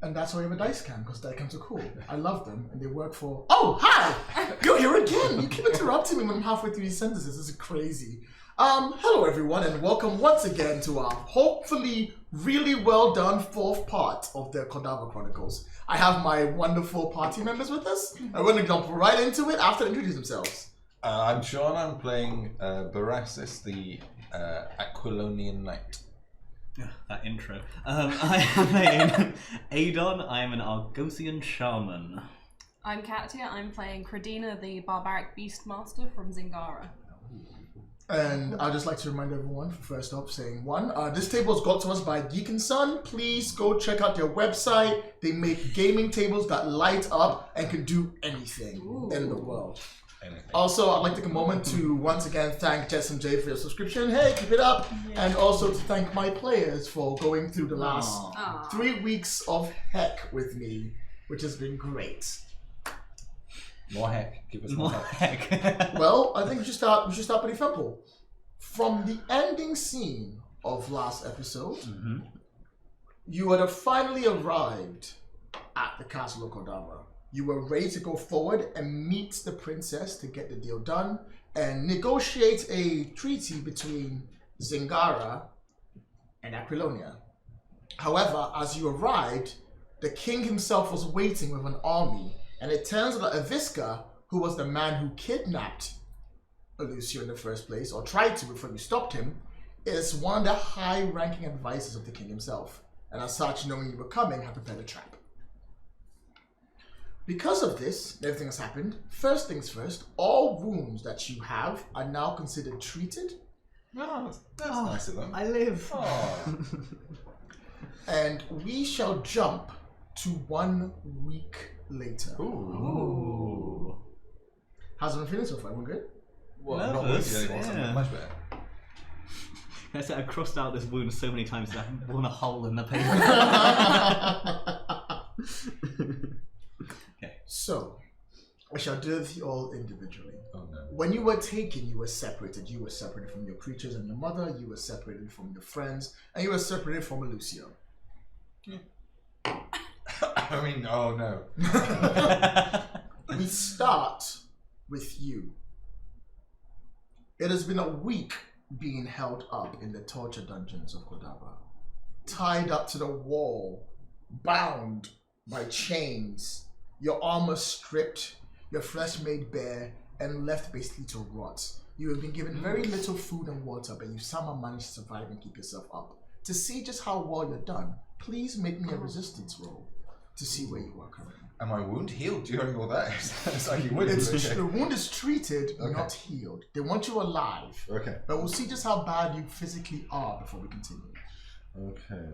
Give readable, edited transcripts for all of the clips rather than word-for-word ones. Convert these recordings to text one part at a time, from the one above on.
And that's why we have a dice cam, because dice cams are cool. I love them, and they work for... Oh, hi! You're here again! You keep interrupting me when I'm halfway through these sentences. This is crazy. Hello everyone, and welcome once again to our hopefully really well done fourth part of the Kordava Chronicles. I have my wonderful party members with us. I'm going to jump right into it after they introduce themselves. I'm Shaun. I'm playing Barasis, the Aquilonian Knight. That intro. I am playing Adon. I am an Argosian shaman. I'm Katya. I'm playing Credina, the barbaric beastmaster from Zingara. And I'd just like to remind everyone, first off, saying this table is got to us by Geek and Son. Please go check out their website. They make gaming tables that light up and can do anything in the world. Also, I'd like to take a moment to once again thank Jess and Jay for your subscription. Hey, keep it up! Yeah. And also to thank my players for going through the last 3 weeks of heck with me, which has been great. More heck. Give us more heck. Well, I think we should start pretty simple. From the ending scene of last episode, you had finally arrived at the castle of Kordava. You were ready to go forward and meet the princess to get the deal done and negotiate a treaty between Zingara and Aquilonia. However, as you arrived, the king himself was waiting with an army. And it turns out that Aviska, who was the man who kidnapped Alucio in the first place, or tried to before you stopped him, is one of the high-ranking advisors of the king himself. And as such, knowing you were coming, had prepared a trap. Because of this, everything has happened. First things first, all wounds that you have are now considered treated. Oh, that's nice of them. I live. Oh. And we shall jump to 1 week later. Ooh. How's it been feeling so far? Everyone good? Well, not really anymore, much better. I said I crossed out this wound so many times that I want a hole in the paper. Okay. So, I shall do with you all individually. Oh no. When you were taken, you were separated. You were separated from your creatures and your mother. You were separated from your friends. And you were separated from Alucio. I mean, oh no. We start with you. It has been a week being held up in the torture dungeons of Kordava. Tied up to the wall, bound by chains, your armor stripped, your flesh made bare, and left basically to rot. You have been given very little food and water, but you somehow managed to survive and keep yourself up. To see just how well you're done, please make me a resistance roll to see where you are currently. And my wound healed during all that? It's like you wouldn't. The wound is treated, not healed. They want you alive. Okay. But we'll see just how bad you physically are before we continue. Okay.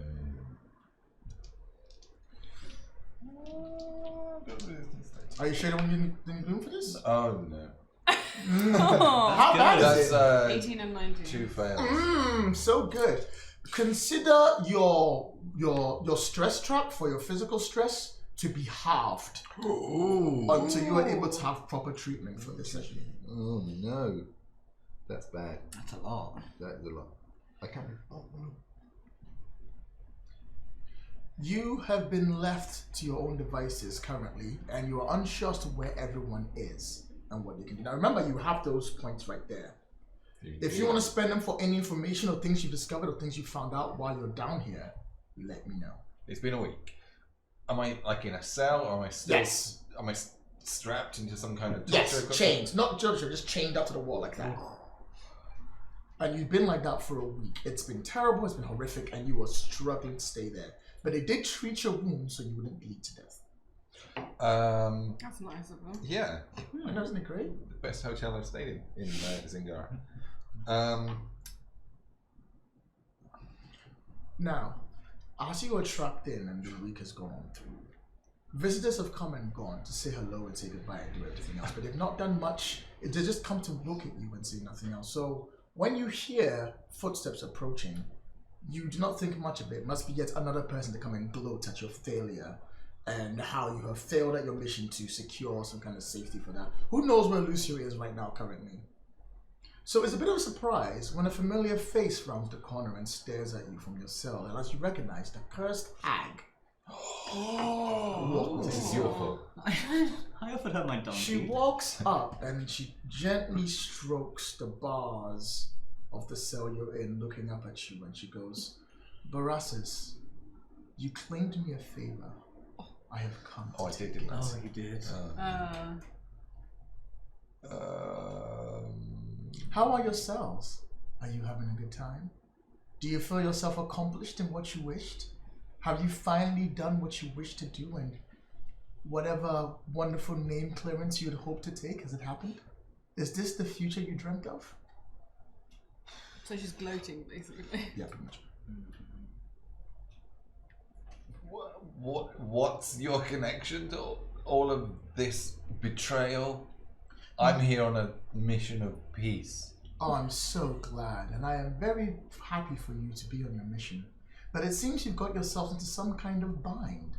Are you sure you didn't room for this? Oh no. How bad is it? 18 and 19. 2 fails. So good. Consider your stress trap for your physical stress to be halved until you are able to have proper treatment for this session. Oh no, that's bad. That's a lot. That is a lot. I can't. You have been left to your own devices currently, and you are unsure as to where everyone is and what they can do. Now remember, you have those points right there. If you want to spend them for any information or things you discovered or things you found out while you're down here, let me know. It's been a week. Am I like in a cell, or am I still? Yes. Am I strapped into some kind of? Yes, chained. Not torture, just chained up to the wall like that. And you've been like that for a week. It's been terrible. It's been horrific, and you are struggling to stay there. But they did treat your wound so you wouldn't bleed to death. That's nice of them. Yeah. I know, isn't it great? The best hotel I've stayed in Zingara. Now, as you are trapped in and the week has gone through, visitors have come and gone to say hello and say goodbye and do everything else, but they've not done much. They just come to look at you and say nothing else. So when you hear footsteps approaching, you do not think much of it. It must be yet another person to come and gloat at your failure and how you have failed at your mission to secure some kind of safety for that. Who knows where Alucio is right now currently? So it's a bit of a surprise when a familiar face rounds the corner and stares at you from your cell, and as you recognize the cursed hag Oh, This is your fault. I offered her my donkey. She walks up and she gently strokes the bars of the cell you're in, looking up at you, and she goes, Barassus, you claimed me a favor. I have come to Oh, I take did, didn't I? it. Oh, you did. How are your cells? Are you having a good time? Do you feel yourself accomplished in what you wished? Have you finally done what you wished to do, and whatever wonderful name clearance you had hoped to take, has it happened? Is this the future you dreamt of? So she's gloating, basically. Yeah, pretty much. What's your connection to all of this betrayal? I'm here on a mission of peace. Oh, I'm so glad, and I am very happy for you to be on your mission. But it seems you've got yourself into some kind of bind.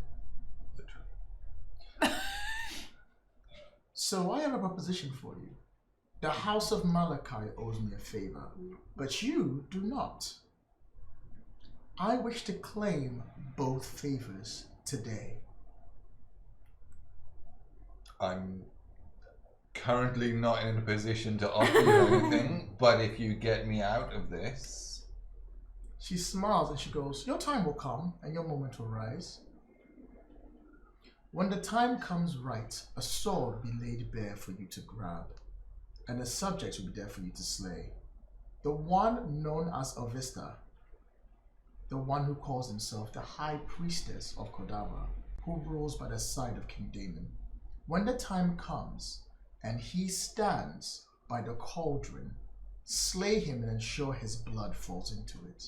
So I have a proposition for you. The House of Malachi owes me a favor, but you do not. I wish to claim both favors today. I'm currently not in a position to offer you anything, but if you get me out of this... She smiles and she goes, your time will come and your moment will rise. When the time comes right, a sword will be laid bare for you to grab, and a subject will be there for you to slay. The one known as Avista, the one who calls himself the High-Priestess of Kordava, who rules by the side of King Damon. When the time comes and he stands by the cauldron, slay him and ensure his blood falls into it.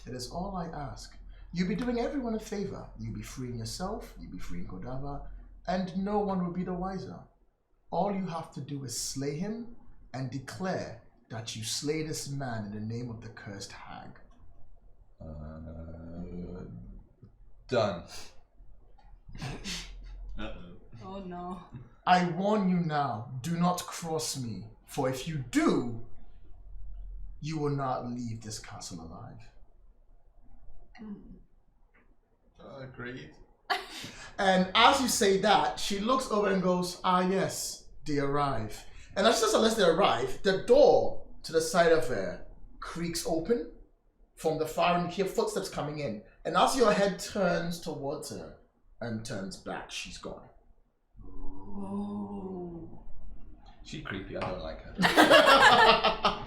It is all I ask. You'll be doing everyone a favor. You'll be freeing yourself, you'll be freeing Kordava, and no one will be the wiser. All you have to do is slay him and declare that you slay this man in the name of the cursed hag. Done. Oh no. I warn you now, do not cross me, for if you do, you will not leave this castle alive. Agreed. And as you say that, she looks over and goes, ah yes, they arrive. And as soon as they arrive, the door to the side of her creaks open from the far, and you hear footsteps coming in. And as your head turns towards her and turns back, she's gone. Oh. She's creepy, I don't like her.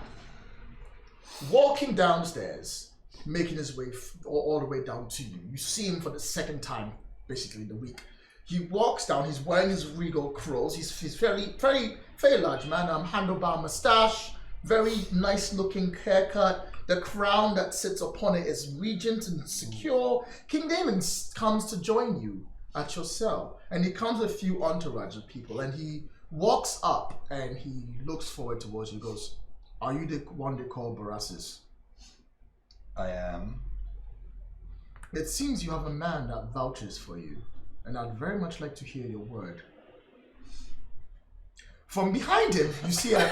Walking downstairs, making his way all the way down to you. You see him for the second time, basically in the week. He walks down. He's wearing his regal curls. He's very large man. Handlebar mustache, very nice looking haircut. The crown that sits upon it is regent and secure. King Damon comes to join you at your cell, and he comes with a few entourage of people, and he walks up and he looks forward towards you. Goes, "Are you the one they call Barassus?" I am. It seems you have a man that vouches for you, and I'd very much like to hear your word. From behind him, you see a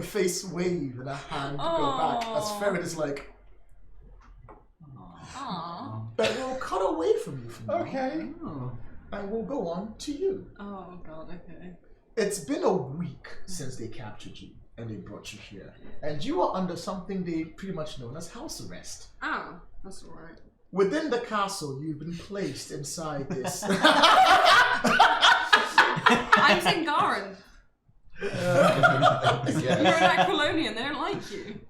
face wave and a hand go back as Ferrot is like, Aww. but we'll cut away from you from now, Okay. and we'll go on to you. Oh god, okay. It's been a week since they captured you and they brought you here, and you are under something they pretty much known as house arrest. Oh, that's alright. Within the castle, you've been placed inside this. I'm Zingaren. You're an Aquilonian, they don't like you.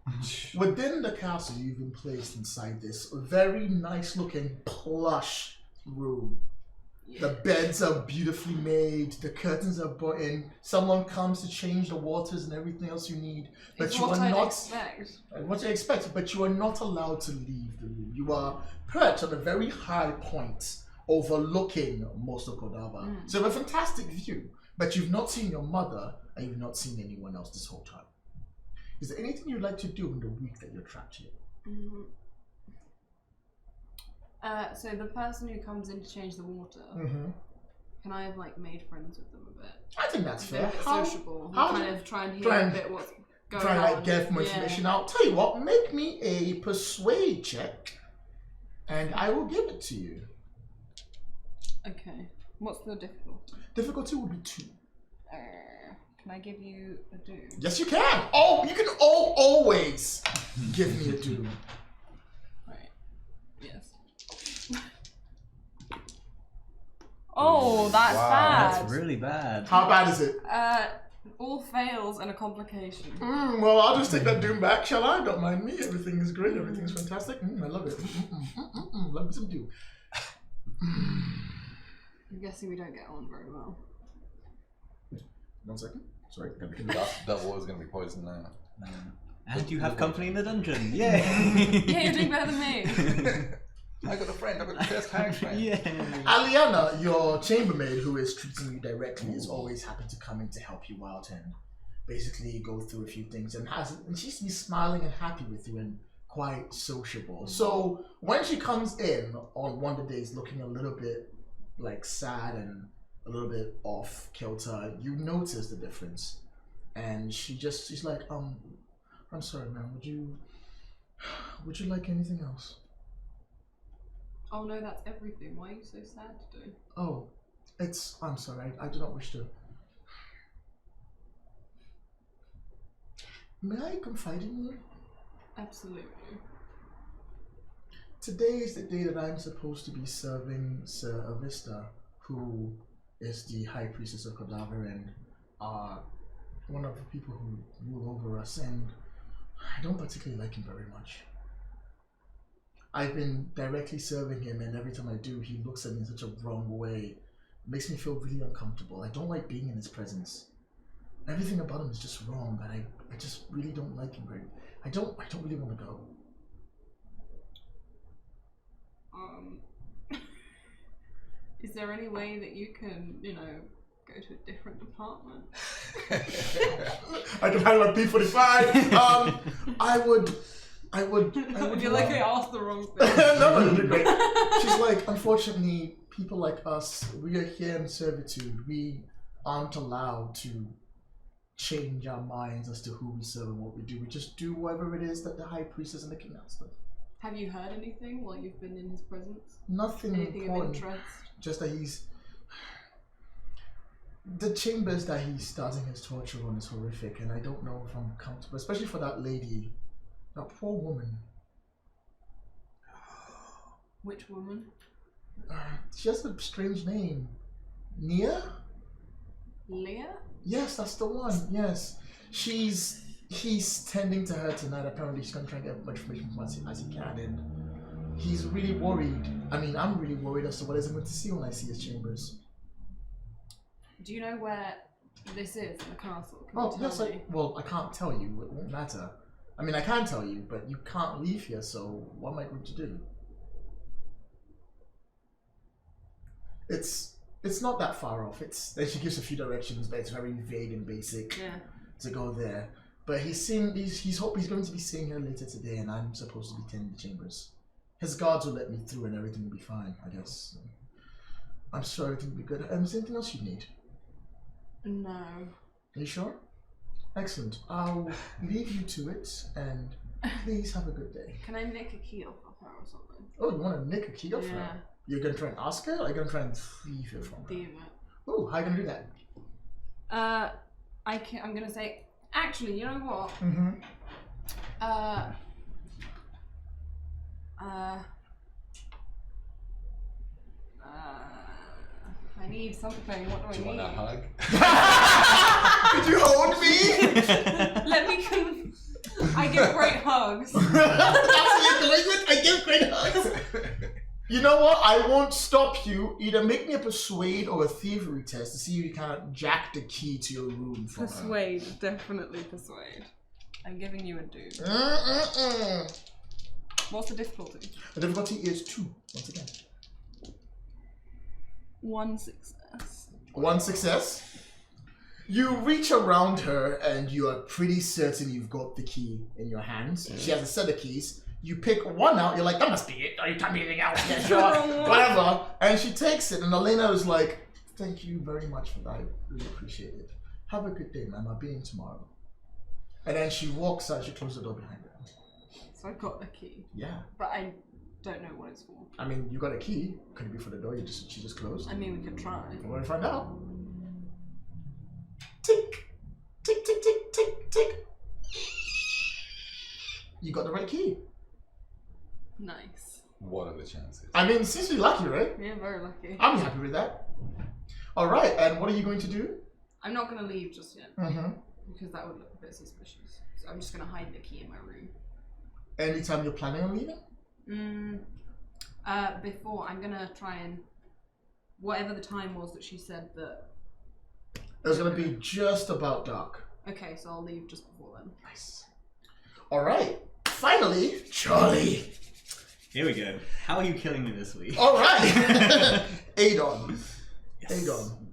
Within the castle, you've been placed inside this very nice looking plush room. The beds are beautifully made, the curtains are brought in, someone comes to change the waters and everything else you need. But It's you what are I'd not expect. what you expect, but you are not allowed to leave the room. You are perched on a very high point overlooking most of Kordava. So you have a fantastic view, but you've not seen your mother and you've not seen anyone else this whole time. Is there anything you'd like to do in the week that you're trapped here? So the person who comes in to change the water, can I have like made friends with them a bit? I think that's They're a fair. bit sociable. how Kind do- of try and hear try a and- bit what's going Try and on. like get more information out. Tell you what, make me a persuade check. and I will give it to you. Okay. What's the difficulty? Difficulty will be 2. Can I give you a do? Yes, you can. Oh, you can always give me a do. Right. Yes. Oh, that's Wow. bad. That's really bad. How bad is it? All fails and a complication. Well, I'll just take that doom back, shall I? Don't mind me. Everything is great. Everything's fantastic. I love it. Love me some doom. I'm guessing we don't get on very well. 1 second. Sorry. That was going to be poisoned now. And you have company in the dungeon. Yay! Yeah, you're doing better than me. I got a friend. I got the first hang friend. Yeah. Aliana, your chambermaid who is treating you directly, is always happy to come in to help you out and basically go through a few things, and she's smiling and happy with you and quite sociable. So when she comes in on one of the days looking a little bit like sad and a little bit off kilter, you notice the difference, and she's like, I'm sorry, ma'am. Would you like anything else? Oh no, that's everything. Why are you so sad today? Oh, I'm sorry. I do not wish to. May I confide in you? Absolutely. Today is the day that I'm supposed to be serving Sir Avista, who is the High-Priestess of Kordava and one of the people who rule over us, and I don't particularly like him very much. I've been directly serving him, and every time I do, he looks at me in such a wrong way. It makes me feel really uncomfortable. I don't like being in his presence. Everything about him is just wrong, but I just really don't like him very. I don't really want to go. Is there any way that you can, go to a different department? I can handle a P45. I would. I feel like I asked the wrong thing. No, you're great. She's like, unfortunately, people like us, we are here in servitude. We aren't allowed to change our minds as to who we serve and what we do. We just do whatever it is that the High Priestess and the King asks us. Have you heard anything while you've been in his presence? Nothing Anything important. of interest? Just that the chambers that he's starting his torture on is horrific, and I don't know if I'm comfortable, especially for that lady, that poor woman. Which woman? She has a strange name. Nia? Leah? Yes, that's the one. Yes. He's tending to her tonight. Apparently she's gonna try and get as much information from us as he can, and he's really worried. I mean, I'm really worried as to what I'm going to see when I see his chambers. Do you know where this is in the castle? Can Oh, you yes, tell me? I can't tell you. It won't matter. I mean, I can tell you, but you can't leave here, so what am I going to do? It's not that far off. Then she gives a few directions, but it's very vague and basic to go there. But he's going to be seeing her later today, and I'm supposed to be tending the chambers. His guards will let me through, and everything will be fine, I guess. I'm sure everything will be good. Is there anything else you need? No. Are you sure? Excellent. I'll leave you to it, and please have a good day. Can I nick a key off of her or something? Oh, you want to nick a key off Yeah. her? You're going to try and ask her, or are you going to try and thieve it from her? Thieve it. Oh, how are you going to do that? I'm going to say, actually, you know what? Mm-hmm. I need something. What do Do you I want a need? hug? Could you hold me? Let me I give great hugs. That's what you're doing with? I give great hugs. You know what? I won't stop you. Either make me a persuade or a thievery test to see if you can't jack the key to your room from her. Persuade, definitely persuade. I'm giving you a do. What's the difficulty? The difficulty is 2, once again. 1 success. 1 success. You reach around her and you are pretty certain you've got the key in your hands. She has a set of keys. You pick one out, you're like, that must be it. Are you telling me anything else? Yeah, sure. Whatever. And she takes it, and Elena is like, thank you very much for that. I really appreciate it. Have a good day, ma'am. I'll be in tomorrow. And then she walks out, she closes the door behind her. So I got the key. Yeah. But I don't know what it's for. I mean, you got a key. Could it be for the door she just closed? I mean, we could try. We're going to find out. Tick, tick, tick, tick, tick, tick. You got the right key. Nice. What are the chances? I mean, seems to be lucky, right? Yeah, very lucky. I'm happy with that. All right, and what are you going to do? I'm not going to leave just yet. Mm-hmm. Because that would look a bit suspicious. So I'm just going to hide the key in my room. Anytime you're planning on leaving? Before, I'm going to try and... Whatever the time was that she said that... It was going to be just about dark. Okay, so I'll leave just before then. Nice. All right. Finally, Charlie. Here we go. How are you killing me this week? All right. Adon. Yes. Adon.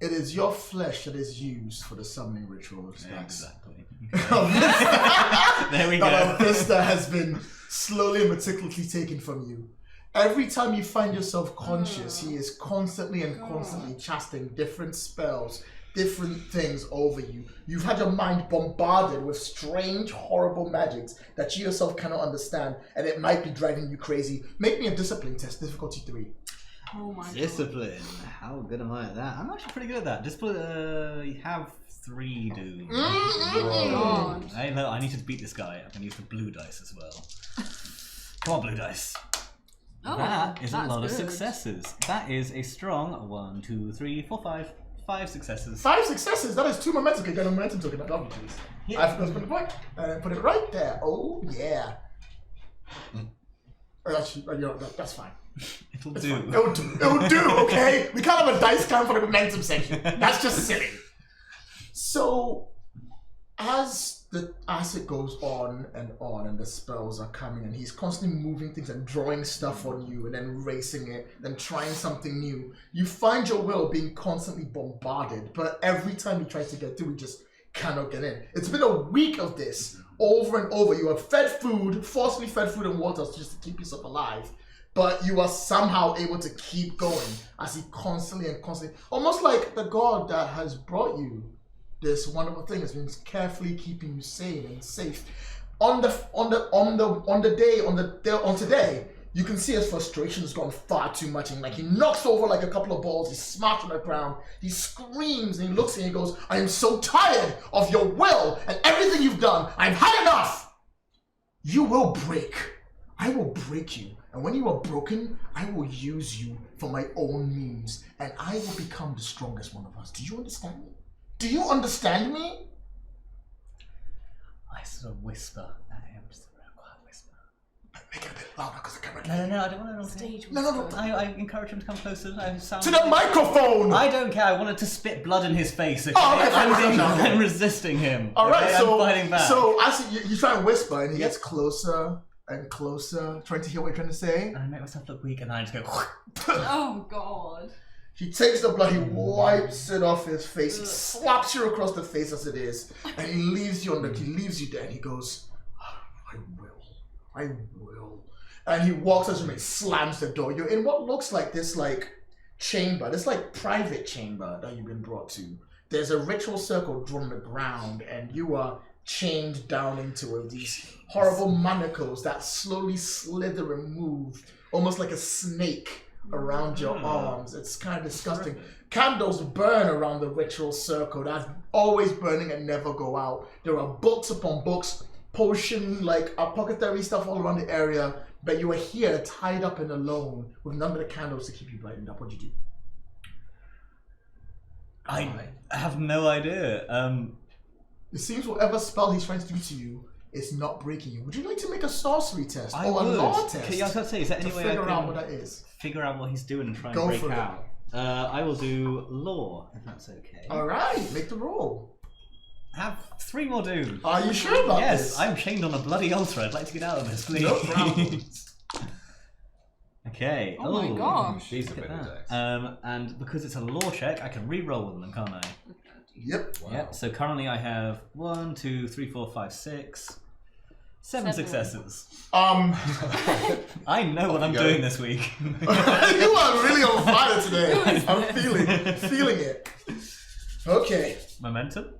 It is your flesh that is used for the summoning rituals. Exactly. There we go. That Vista has been slowly and meticulously taken from you. Every time you find yourself conscious, he is constantly casting different spells, different things over you. You've had your mind bombarded with strange, horrible magics that you yourself cannot understand, and it might be driving you crazy. Make me a discipline test, difficulty 3. Oh my Discipline. How good am I at that? I'm actually pretty good at that. Just put, you have 3 dooms. God. Hey, no, I need to beat this guy. I can use the blue dice as well. Come on, blue dice. Oh, That is a that's lot of good. successes. That is a strong 1, 2, 3, 4, 5. 5 successes. 5 successes, that is 2 momentum. Get a momentum token, that lovely, please. Yeah. I forgot to put the point. And put it right there. Oh, yeah. That's fine. It'll It's do. fine. It'll do. It'll do, okay? We can't have a dice count for the momentum section. That's just silly. So, as it goes on and the spells are coming and he's constantly moving things and drawing stuff on you and then erasing it, then trying something new, you find your will being constantly bombarded, but every time he tries to get through, he just cannot get in. It's been a week of this, over and over. You have fed food, forcibly fed food and water just to keep yourself alive, but you are somehow able to keep going as he constantly, almost like the god that has brought you this wonderful thing has been carefully keeping you sane and safe. On today, you can see his frustration has gone far too much, and like he knocks over like a couple of balls, he's smashed on the ground, he screams and he looks and he goes, "I am so tired of your will and everything you've done. I've had enough. You will break. I will break you. And when you are broken, I will use you for my own means, and I will become the strongest one of us. Do you understand me? Do you understand me?" I sort of whisper at him, just a real quiet whisper. Make it a bit louder because the camera. No, I don't want it on Stage No. I encourage him to come closer. I sound To the microphone! I don't care. I wanted to spit blood in his face. Okay? Oh, okay, fine. I'm resisting him. All right, okay? so I'm fighting back. So as you try and whisper, and he gets closer and closer, trying to hear what you're trying to say. And I make myself look weak, and then I just go. Oh god. He takes the blood, he wipes it off his face, he slaps you across the face as it is, and he leaves you there, and he goes, I will. And he walks as and slams the door. You're in what looks like this chamber, this private chamber that you've been brought to. There's a ritual circle drawn on the ground, and you are chained down into it with these horrible manacles that slowly slither and move, almost like a snake around your arms. It's kind of disgusting. Candles burn around the ritual circle. That's always burning and never go out. There are books upon books, potion, apothecary stuff all around the area, but you are here tied up and alone with none of the candles to keep you brightened up. What do you do? I have no idea. It seems whatever spell he's trying to do to you is not breaking you. Would you like to make a sorcery test I or would. a law test Okay, I was going to say, is there to any way I figure can out what that is? figure out what he's doing and try and Go break for it. out? I will do law, if that's okay. All right, make the roll. I have 3 more doom. Are you sure about Yes, this? I'm chained on a bloody altar. I'd like to get out of this, please. No problem. Okay. Oh my gosh. These are Look at better that. dice. And because it's a law check, I can re-roll them, can't I? Yep. Wow. Yep. So currently I have 1, 2, 3, 4, 5, 6, 7 successes. I know what I'm go. doing this week. You are really on fire today. I'm feeling it. Okay. Momentum.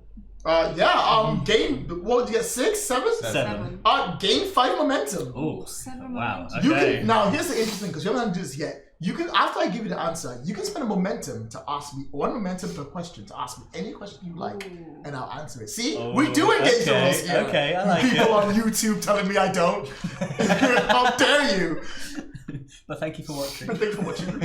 Gain, what did you get, 6, 7? 7. Gain 5 momentum. Oh, 7 wow. momentum. You Okay. can, now, here's the interesting, because you haven't done this yet. You can, after I give you the answer, you can spend a momentum to ask me, 1 momentum per question, to ask me any question you like, and I'll answer it. See, we do engage the rules here. Okay, I like People it. on YouTube telling me I don't. How dare you? But thank you for watching. Thanks for watching.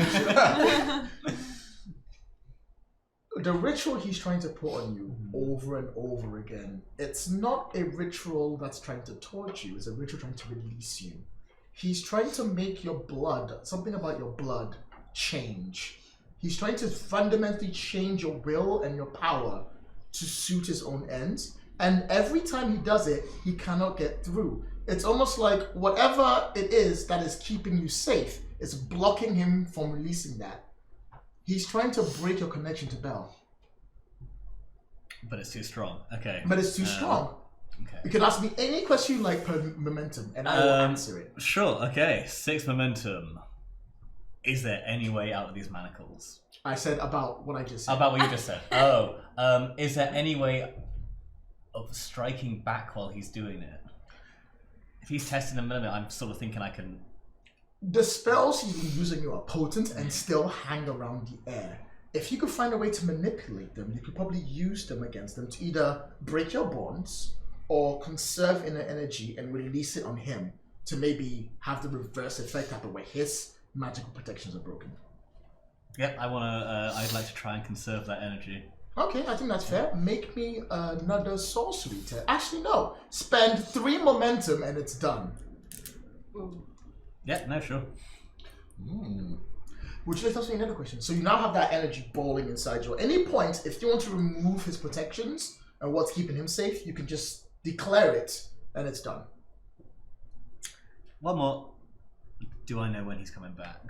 The ritual he's trying to put on you over and over again, it's not a ritual that's trying to torture you, it's a ritual trying to release you. He's trying to make your blood, something about your blood, change. He's trying to fundamentally change your will and your power to suit his own ends. And every time he does it, he cannot get through. It's almost like whatever it is that is keeping you safe is blocking him from releasing that. He's trying to break your connection to Bell. But it's too strong. Okay. But it's too strong. Okay. You can ask me any question you like per momentum, and I will answer it. Sure, okay. 6 momentum. Is there any way out of these manacles? I said about what I just said. About what you just said. Is there any way of striking back while he's doing it? If he's testing a limit, I'm sort of thinking I can... The spells he's been using are potent and still hang around the air. If you could find a way to manipulate them, you could probably use them against them to either break your bonds or conserve inner energy and release it on him to maybe have the reverse effect happen where his magical protections are broken. Yep, I'd like to try and conserve that energy. Okay, I think that's fair. Make me another sorcery test. Actually, no. Spend 3 momentum and it's done. Ooh. Yeah, no, sure. Would you like to ask me another question? So you now have that energy balling inside you. At any point, if you want to remove his protections and what's keeping him safe, you can just declare it and it's done. One more. Do I know when he's coming back?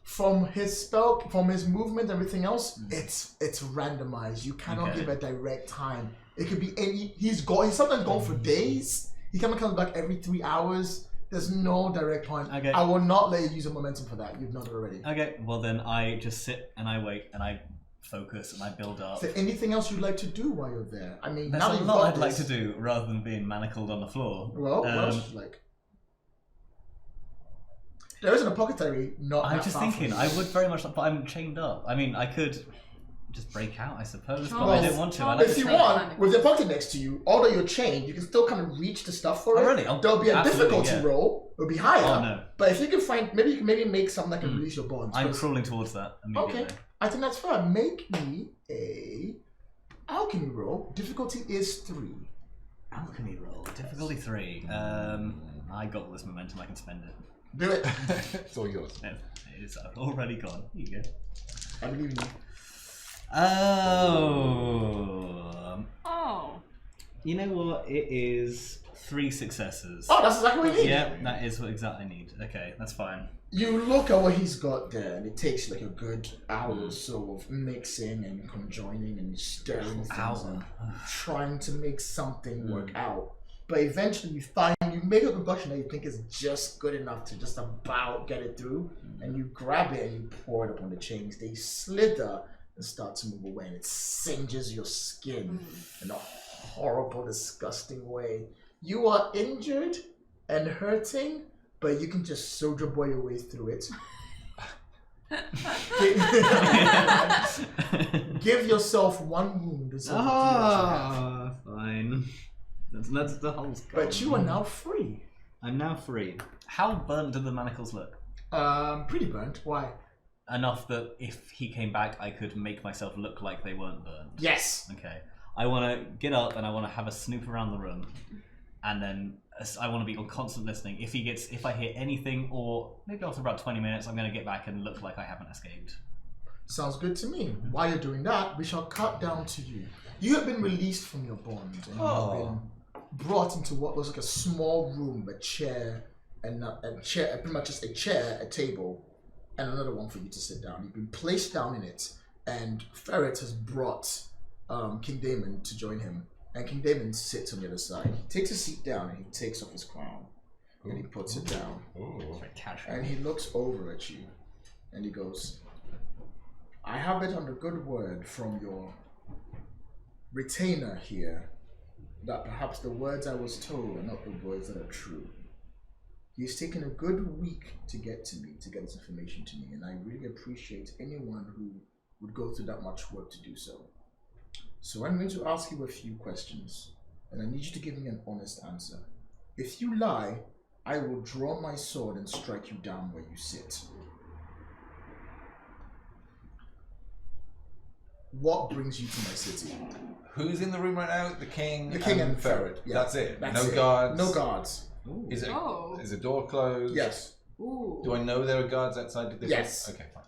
From his spell, from his movement, everything else, it's randomized. You cannot give a direct time. It could be any. He's sometimes gone for days. He comes back every 3 hours. There's no direct point. Okay. I will not let you use a momentum for that. You've not already. Okay, well then I just sit and I wait and I focus and I build up. Is there anything else you'd like to do while you're there? I mean, There's now a that you've lot got I'd like this- to do rather than being manacled on the floor. Well, what else would you like? There isn't a apothecary. Not. I'm that just far from thinking, you. I would very much, but I'm chained up. I mean, I could just break out, I suppose, but Well, I didn't want to. I well, like If to you try- want, with the pocket next to you, although you're chained, you can still kind of reach the stuff for Oh, it. really? There'll be a Absolutely, difficulty yeah. roll. It'll be higher. Oh, no. But if you can find, maybe you can make something that can release your bonds. I'm 'cause- crawling towards that immediately. Okay, I think that's fair. Make me a alchemy roll. Difficulty is 3. Alchemy roll, difficulty 3. I got all this momentum, I can spend it. Do it. It's all yours. No, it is already gone. Here you go. I believe in you. Oh. You know what? It is 3 successes. Oh, that's exactly what you need. Yeah, that is what exactly I need. Okay, that's fine. You look at what he's got there, and it takes like a good hour or so of mixing and conjoining and stirring things and trying to make something work out. But eventually you make a concoction that you think is just good enough to just about get it through, and you grab it and you pour it upon the chains. They slither and start to move away, and it singes your skin in a horrible, disgusting way. You are injured and hurting, but you can just soldier boy your way through it. Give yourself 1 wound. As Fine. That's the whole skull. But you are now free. I'm now free. How burnt do the manacles look? Pretty burnt. Why? Enough that if he came back, I could make myself look like they weren't burnt. Yes. Okay. I want to get up and I want to have a snoop around the room, and then I want to be on constant listening. If I hear anything, or maybe after about 20 minutes, I'm going to get back and look like I haven't escaped. Sounds good to me. While you're doing that, we shall cut down to you. You have been released from your bond, and you have been brought into what looks like a small room, a chair, and pretty much just a chair, a table, and another one for you to sit down. You've been placed down in it, and Ferrot has brought King Damon to join him. And King Damon sits on the other side. He takes a seat down and he takes off his crown. And he puts it down. Very casual. And he looks over at you. And he goes, I have it on the good word from your retainer here that perhaps the words I was told are not the words that are true. He's taken a good week to get to me, to get this information to me, and I really appreciate anyone who would go through that much work to do so. So I'm going to ask you a few questions, and I need you to give me an honest answer. If you lie, I will draw my sword and strike you down where you sit. What brings you to my city? Who's in the room right now? The king and Ferrot. Yeah, That's it. that's No it. guards. No guards. Is it? Oh. Is the door closed? Yes. Ooh. Do I know there are guards outside? Did they Yes. Okay, fine.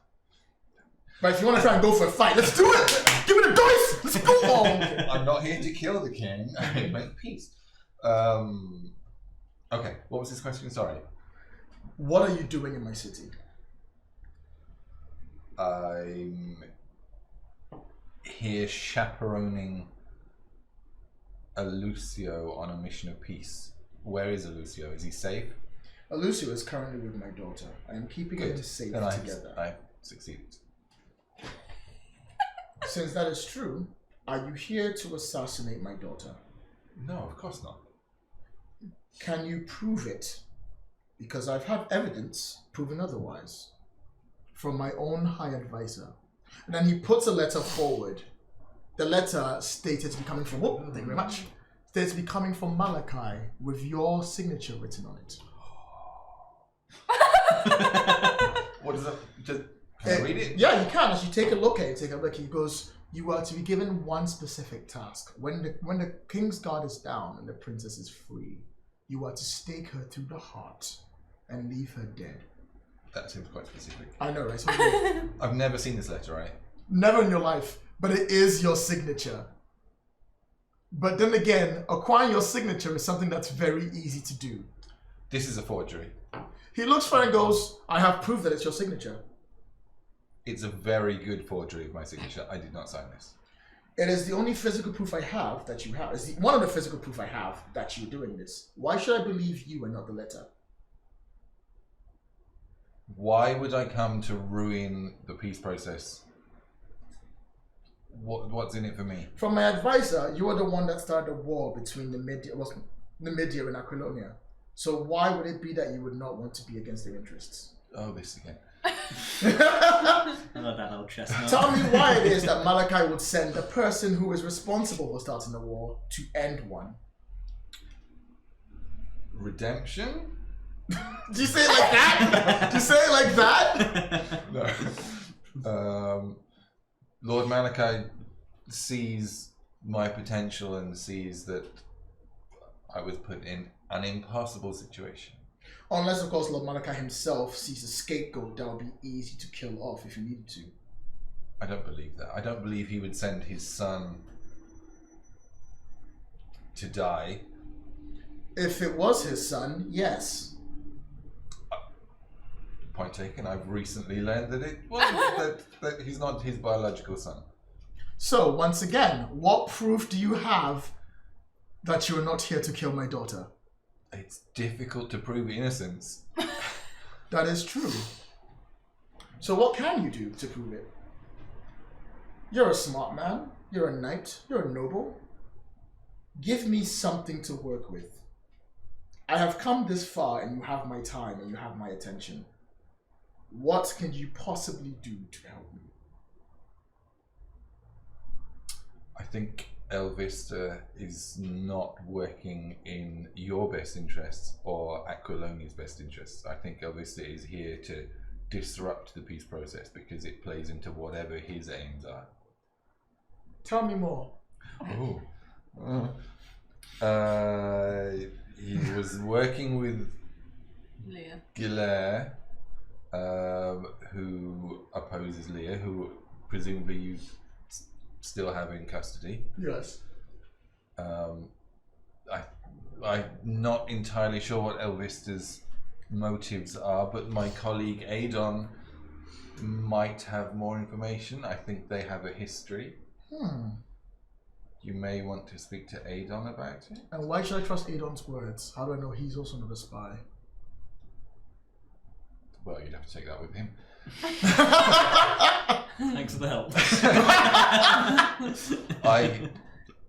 But if you want to try and go for a fight, let's do it! Give me the dice! Let's go! Oh, okay. I'm not here to kill the king. I'm here to make peace. Okay, what was his question? Sorry. What are you doing in my city? I'm here chaperoning Alucio on a mission of peace. Where is Alucio? Is he safe? Alucio is currently with my daughter. I am keeping them safe Then together. I succeeded. Since that is true, are you here to assassinate my daughter? No, of course not. Can you prove it? Because I've had evidence proving otherwise from my own high advisor. And then he puts a letter forward. The letter stated to be coming from, thank you very much, stated to be coming from Malachi with your signature written on it. What does that? Can I read it? Yeah, you can. As you take a look at it, he goes, you are to be given one specific task. When the king's guard is down and the princess is free, you are to stake her through the heart and leave her dead. That seems quite specific. I know, right? So I've never seen this letter, right? never in your life, but it is your signature. But then again, acquiring your signature is something that's very easy to do. This is a forgery. He looks for it and goes, I have proof that it's your signature. It's a very good forgery of my signature. I did not sign this. It is the only physical proof I have that you have. It's one of the physical proof I have that you're doing this. Why should I believe you and not the letter? Why would I come to ruin the peace process? What's in it for me? From my advisor, you are the one that started a war between the Media and Aquilonia. So why would it be that you would not want to be against their interests? Oh, this again. I love that old chestnut. Tell me why it is that Malachi would send the person who is responsible for starting the war to end one. Redemption? Do you say it like that? Do you say it like that? No. Lord Malachi sees my potential and sees that I was put in an impossible situation. Unless, of course, Lord Malachi himself sees a scapegoat that would be easy to kill off if he needed to. I don't believe that. I don't believe he would send his son to die. If it was his son, yes. Point taken. I've recently learned that he's not his biological son. So, once again, what proof do you have that you are not here to kill my daughter? It's difficult to prove innocence. That is true. So what can you do to prove it? You're a smart man. You're a knight. You're a noble. Give me something to work with. I have come this far and you have my time and you have my attention. What can you possibly do to help me? I think Elvista is not working in your best interests or Aquilonia's best interests. I think Elvista is here to disrupt the peace process because it plays into whatever his aims are. Tell me more. He was working with Leah. Gilaire, who opposes Leah, who presumably you still have in custody. Yes. I'm not entirely sure what Elvista's motives are, but my colleague Adon might have more information. I think they have a history. You may want to speak to Adon about it. And why should I trust Adon's words? How do I know he's also not a spy? Well, you'd have to take that with him. Thanks for the help.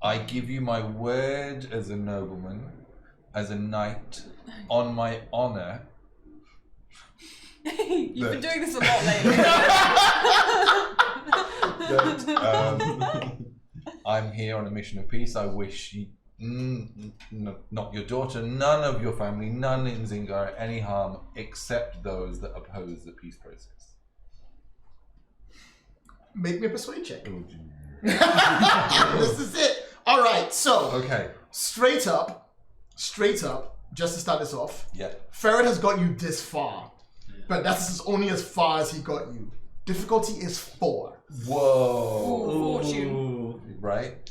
I give you my word as a nobleman, as a knight, on my honor. You've been doing this a lot lately. That, I'm here on a mission of peace. I wish you, not your daughter, none of your family, none in Zingar, any harm except those that oppose the peace process. Make me a persuade check. This is it. All right, so Okay. straight up, just to start this off, Yeah. Ferrot has got you this far, but that's only as far as he got you. Difficulty is 4. Whoa. Fortune. Right.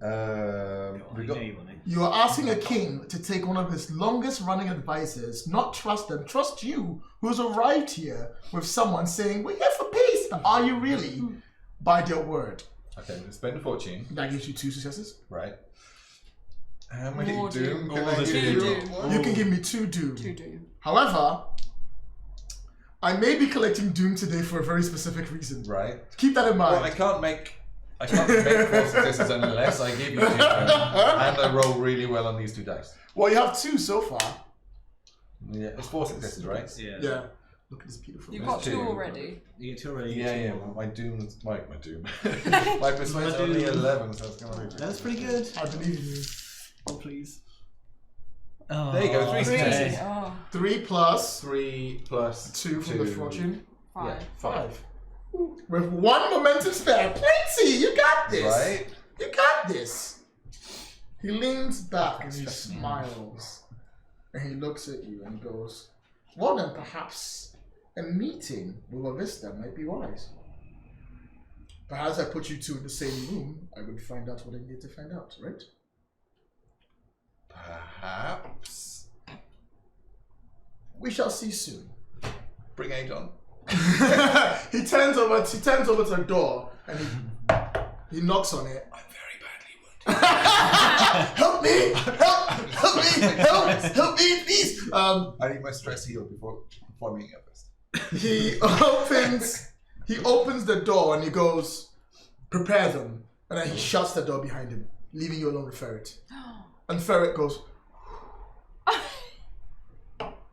We got. You are asking a king to take one of his longest running advisors, not trust them, trust you, who's arrived here with someone saying, we're here for peace. Are you really? By their word. Okay, I'm gonna spend a fortune. That gives you 2 successes. Right. How many More doom doom. can I the give doom. you? Doom. You can give me 2 doom. 2 doom. However, I may be collecting doom today for a very specific reason. Right. Keep that in mind. Well, I can't make 4 successes unless I give you 2 doom, and I roll really well on these 2 dice. Well, you have 2 so far. Yeah, it's 4 successes, right? Yeah. Look at this beautiful. You've man. got 2. 2 already. You get 2 already. Yeah. Well, my doom, my doom. My persuasion's My only doom. 11, so it's gonna be. That's pretty good. I believe you. Oh, please. Oh, There you go, 3 successes. Oh, 3 plus 3 plus 2 from the fortune. 5. Yeah, 5. With 1 momentum spare. Plenty! You got this! Right? You got this! He leans back and he smiles. And he looks at you and goes, well then perhaps a meeting with a Vista might be wise. Perhaps I put you 2 in the same room, I would find out what I need to find out, right? Perhaps. We shall see soon. Bring 8 on. he turns over to the door and he knocks on it. I'm very badly wounded. Help me! Help me, please! I need my stress healed before meeting up first. He opens the door and he goes, prepare them. And then he shuts the door behind him, leaving you alone with Ferret. And Ferret goes,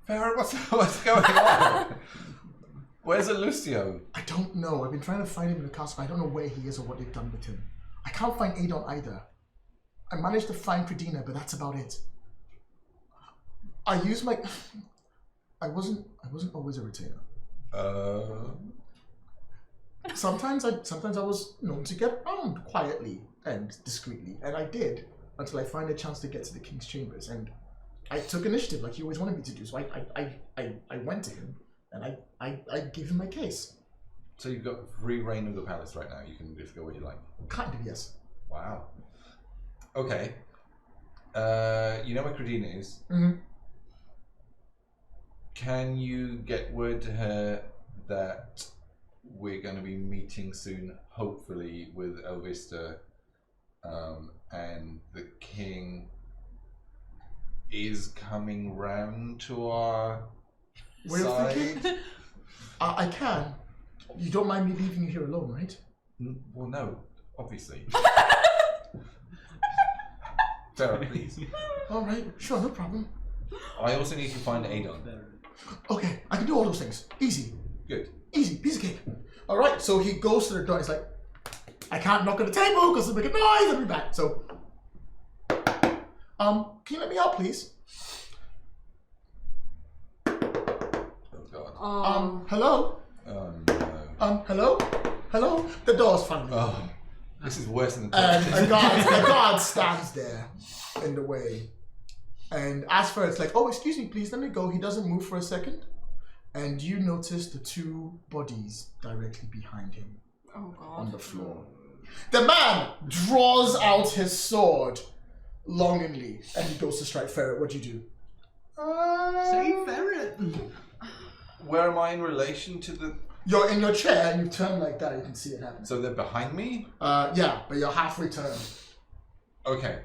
Ferret, what's going on? Where's Alucio? I don't know. I've been trying to find him in the castle, but I don't know where he is or what they've done with him. I can't find Adon either. I managed to find Pradina, but that's about it. I used my... I wasn't always a retainer. Sometimes I was known to get around quietly and discreetly, and I did until I find a chance to get to the king's chambers, and I took initiative like he always wanted me to do. So I went to him and I gave him my case. So you've got free reign of the palace right now. You can just go where you like. Kind of, yes. Wow. Okay. You know where Credina is. Mm-hmm. Can you get word to her that we're going to be meeting soon, hopefully, with Elvista, and the king is coming round to our Way of side? thinking? I can. You don't mind me leaving you here alone, right? Well, no, obviously. Sarah, please. All right, sure, no problem. I also need to find Adon. Okay, I can do all those things. Easy. Good. Easy, piece of cake. All right, so he goes to the door. He's like, I can't knock on the table because it'll make a noise. I'll be back. So, can you let me out, please? Oh God. Hello? Oh no. Hello? Hello? The door's finally open. Oh, this is worse than the And a guard stands there in the way. And as for it's like, oh, excuse me, please, let me go. He doesn't move for a second. And you notice the 2 bodies directly behind him Oh god. on the floor. The man draws out his sword longingly and he goes to strike Ferret. What do you do? Say Ferret. Where am I in relation to the... You're in your chair and you turn like that. You can see it happen. So they're behind me? Yeah, but you're halfway turned. Okay.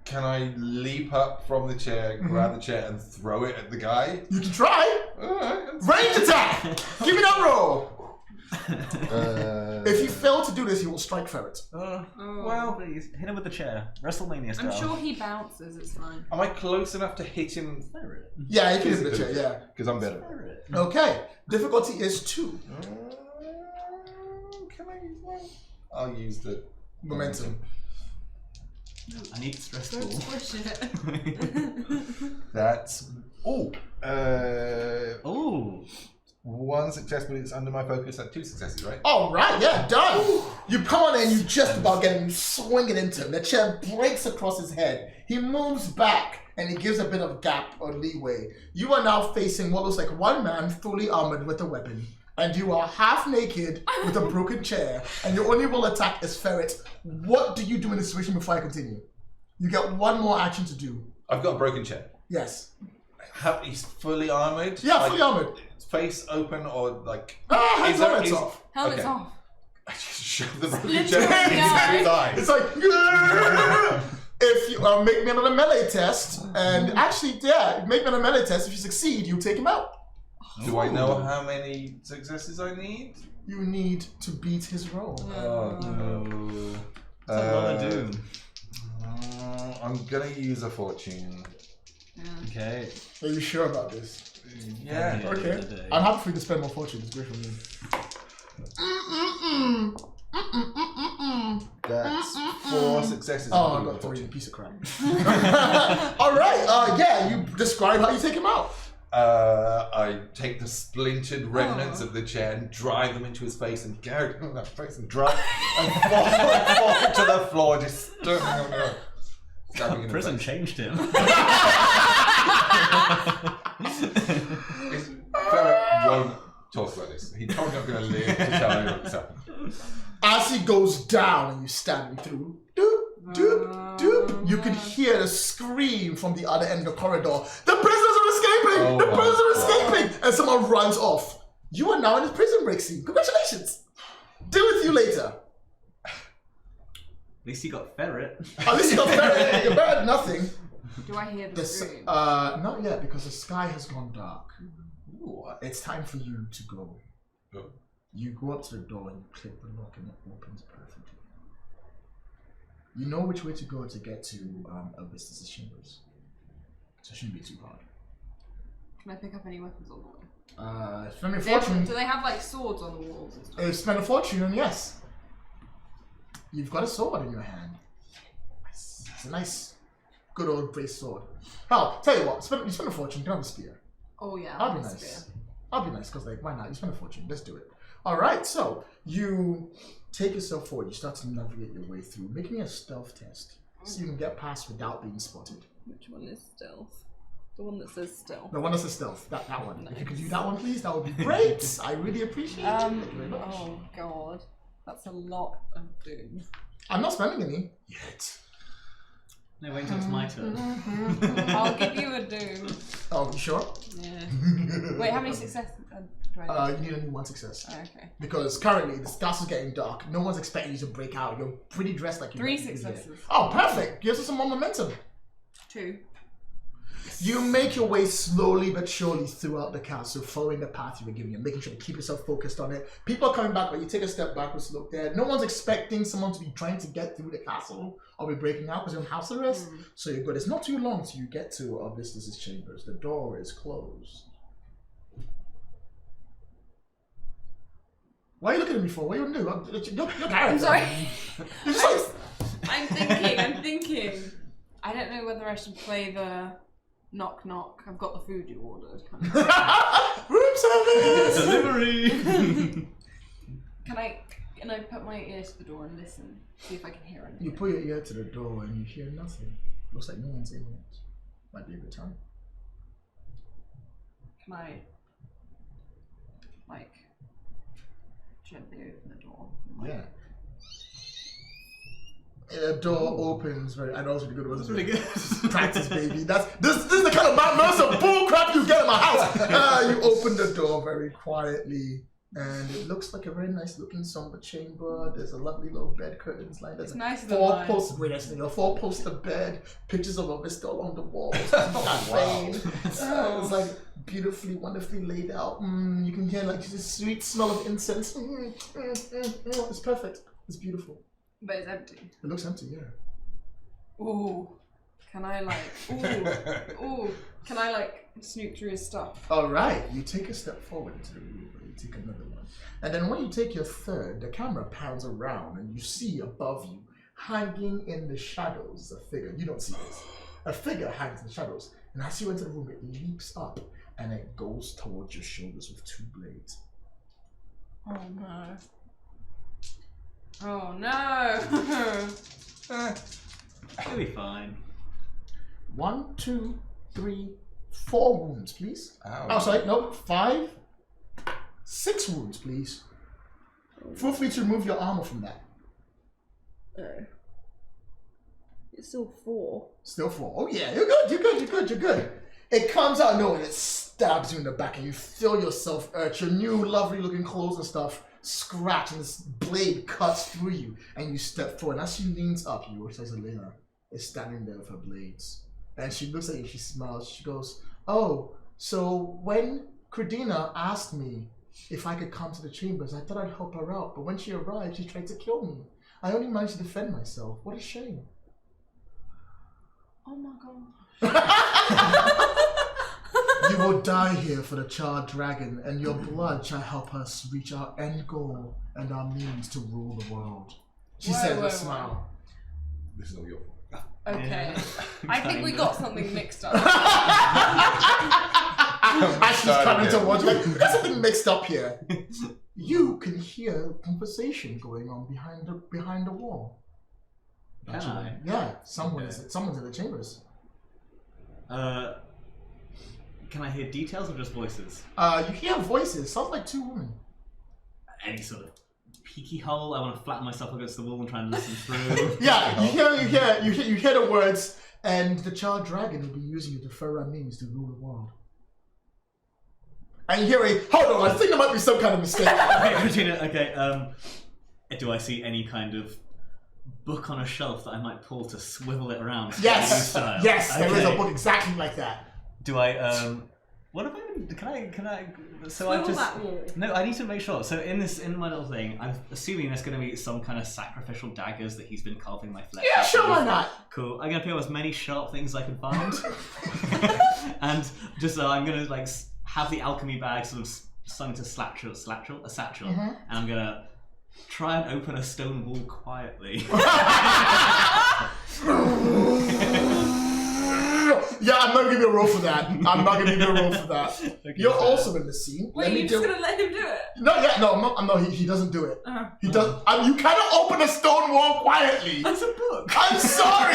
Can I leap up from the chair, grab the chair, and throw it at the guy? You can try. Alright. Range attack! Give me that roll! If you fail to do this, you will strike Ferret. Well, please hit him with the chair, WrestleMania style. I'm sure he bounces. It's fine. Am I close enough to hit him? Yeah, you can hit the chair, yeah. Because I'm better. Okay, difficulty is 2. Can I use one? I'll use the Momentum. I need stressful. Don't squish it. That's Ooh. 1 success, but it's under my focus. That's 2 successes, right? All right, yeah, done. You come on in, you just about get him swinging into him. The chair breaks across his head. He moves back, and he gives a bit of gap or leeway. You are now facing what looks like one man fully armored with a weapon, and you are half naked with a broken chair, and your only real attack is Ferret. What do you do in this situation before I continue? You get one more action to do. I've got a broken chair. Yes. He's fully armored? Yeah, fully armored. Face open or like... His helmet's off. Helmet's Okay. off. I just shove the broken Literally, chair into yeah. his eye. It's like, if you make me another melee test, and actually, yeah, make me another melee test. If you succeed, you take him out. Do I know how many successes I need? You need to beat his roll. Oh no. That's a lot of doom. I'm gonna use a fortune. Okay. Are you sure about this? Yeah. Okay. I'm happy for you to spend more fortune. It's great for me. That's 4 successes. Oh, I got 3, piece of crap. All right. Yeah, you describe how you take him out. I take the splintered remnants of the chair and drive them into his face and carry him in that face and drive and fall to the floor, just stabbing him in the Prison face. changed him. Ferret won't talk about this. He's probably not going to live to tell anyone what's happened. As he goes down and you stab him through, doop, doop, doop, you can hear the scream from the other end of the corridor. The prisoners are escaping! Oh The my prisoners are God. escaping! And someone runs off. You are now in the prison break scene. Congratulations! Deal with you later. At least you got Ferret. At least you got Ferret. You're better than nothing. Do I hear the scream? Not yet, because the sky has gone dark. Ooh. It's time for you to go. Go. You go up to the door and you click the lock and it opens perfectly. You know which way to go to get to High-Priestess' chambers. So it shouldn't be too hard. Can I pick up any weapons on the way? Spend a fortune. Do they have like swords on the walls and stuff? Spend a fortune and yes. You've got a sword in your hand. Nice. It's a nice, good old brace sword. Oh, tell you what, you spend a fortune, you can have a spear. Oh yeah. That'll be I'll nice. spear. I'll be nice, because like, why not? You spend a fortune, let's do it. Alright, so you take yourself forward, you start to navigate your way through. Make me a stealth test. So you can get past without being spotted. Which one is stealth? The one that says stealth. The one that's a stealth, that one. If you could do that one, please, that would be great. I really appreciate it. Thank you very much. Oh god. That's a lot of doom. I'm not spending any yet. No, wait until it's my turn. I'll give you a doom. Oh, you sure? Yeah. Wait, how many successes do I You need only 1 success. Oh, okay. Because currently the castle is getting dark. No one's expecting you to break out. You're pretty dressed like you. 3 successes. Oh, perfect. Gives us some more momentum. 2. You make your way slowly but surely throughout the castle, following the path you were given. You're making sure to keep yourself focused on it. People are coming back, but you take a step backwards to look there. No one's expecting someone to be trying to get through the castle or be breaking out because you're on house arrest. So you're good. It's not too long till you get to High-Priestess' chambers. The door is closed. Why are you looking at me for? What are you gonna do? You're I'm sorry. You're just like, I'm thinking. I don't know whether I should play the knock knock. I've got the food you ordered. room service! Delivery! Can I put my ear to the door and listen? See if I can hear anything. You put your ear to the door and you hear nothing. Looks like no one's in yet. Might be a good time. Can I, like, gently open the door? Yeah. The door opens very. I know it's really good. It's really good. Practice, baby. This is the kind of Mount Mercer bull crap you get in my house. You open the door very quietly. And it looks like a very nice looking somber chamber. There's a lovely little bed curtains line. There's It's nicer than mine. four poster bed, pictures of a vista along the walls. It's like beautifully, wonderfully laid out. You can hear like the sweet smell of incense. It's perfect. It's beautiful. But it's empty. It looks empty, yeah. Ooh. Can I like can I like snoop through his stuff? Alright, you take a step forward into the room, and you take another one. And then when you take your third, the camera pans around and you see above you, hanging in the shadows, a figure. You don't see this. A figure hangs in the shadows. And as you enter the room, it leaps up and it goes towards your shoulders with 2 blades. Oh no. Oh no. It'll be fine. 1, 2, 3, 4 wounds, please. Ow. Oh, sorry, no, 5, 6 wounds, please. Feel free to remove your armor from that. It's still 4. Still 4. Oh yeah, you're good. It comes out of nowhere and it stabs you in the back and you feel yourself hurt. Your new lovely looking clothes and stuff scratch and this blade cuts through you and you step forward. And as she leans up, you realize Elena is standing there with her blades. And she looks at you, she smiles, she goes, "Oh, so when Kordina asked me if I could come to the chambers, I thought I'd help her out, but when she arrived, she tried to kill me. I only managed to defend myself. What a shame." Oh my god. "You will die here for the charred dragon, and your blood shall help us reach our end goal and our means to rule the world." She said with a smile. This is all your fault. Okay. Yeah. I think we got something mixed up. As she's coming towards you, like, we got something mixed up here. You can hear conversation going on behind the wall. Can I? Yeah, someone's in the chambers. Can I hear details or just voices? You hear voices. Sounds like 2 women. Any sort of peeky hole? I want to flatten myself against the wall and try and listen through. Yeah, you hear the words, and the child dragon will be using it to further our means to rule the world. And you hear hold on, I think there might be some kind of mistake. Okay, Regina, okay, do I see any kind of book on a shelf that I might pull to swivel it around? Yes, style? yes, there is a Okay. book exactly like that. Do I, what if can I, so I Swivel just, that wall. no, I need to make sure. So in my little thing, I'm assuming there's going to be some kind of sacrificial daggers that he's been carving my flesh. Yeah, out sure, with. why not? Cool. I'm gonna pick up as many sharp things as I can find, and just I'm gonna like have the alchemy bag sort of slung to a satchel, and I'm gonna try and open a stone wall quietly. Yeah, I'm not gonna give you a roll for that. Okay, You're fair. also in the scene. Wait, you're just gonna let him do it? No, I'm not. He doesn't do it. He does. You cannot open a stone wall quietly. That's a book. I'm sorry.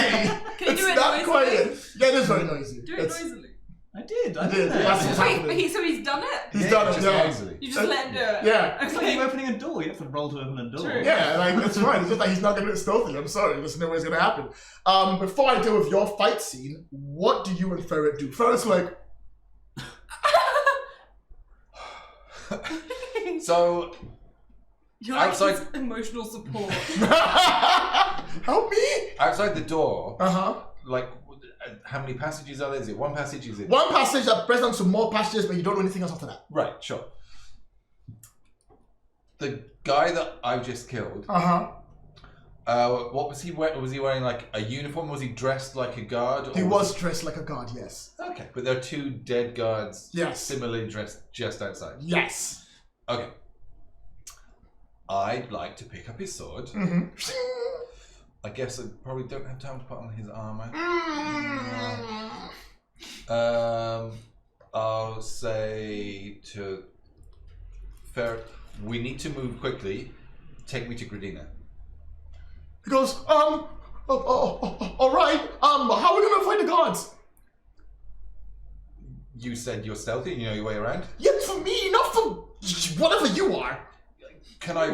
Can you It's do it not noisily? quiet. Yeah, it is very noisy. Do it noisily. I did. I did. That's what's Wait, happening. so he's done it? He's done it. Just Yeah. noisily. You just let him do it? Yeah. It's like you opening a door. You have to roll to open a door. True. Yeah, like that's right. It's just like he's not gonna do it stealthily. I'm sorry. There's no way it's gonna happen. Before I deal with your fight scene, what do you and Ferrot do? Ferrot's like, So, You're like Outside- his emotional support. help me. outside the door, Like how many passages are there? Is it one passage? Is it one passage that breaks down to more passages, but you don't know anything else after that. Right, sure. The guy that I just killed, what was he wearing? Was he wearing like a uniform? Was he dressed like a guard? He or was dressed like a guard. Yes. Okay, but there are 2 dead guards Yes. similarly dressed just outside. Yes. Okay. I'd like to pick up his sword. I guess I probably don't have time to put on his armor. I'll say to Ferret, we need to move quickly. Take me to Kordina. He goes, all right. How are we gonna fight the guards? You said you're stealthy and you know your way around? Yeah, for me, not for whatever you are. Can I...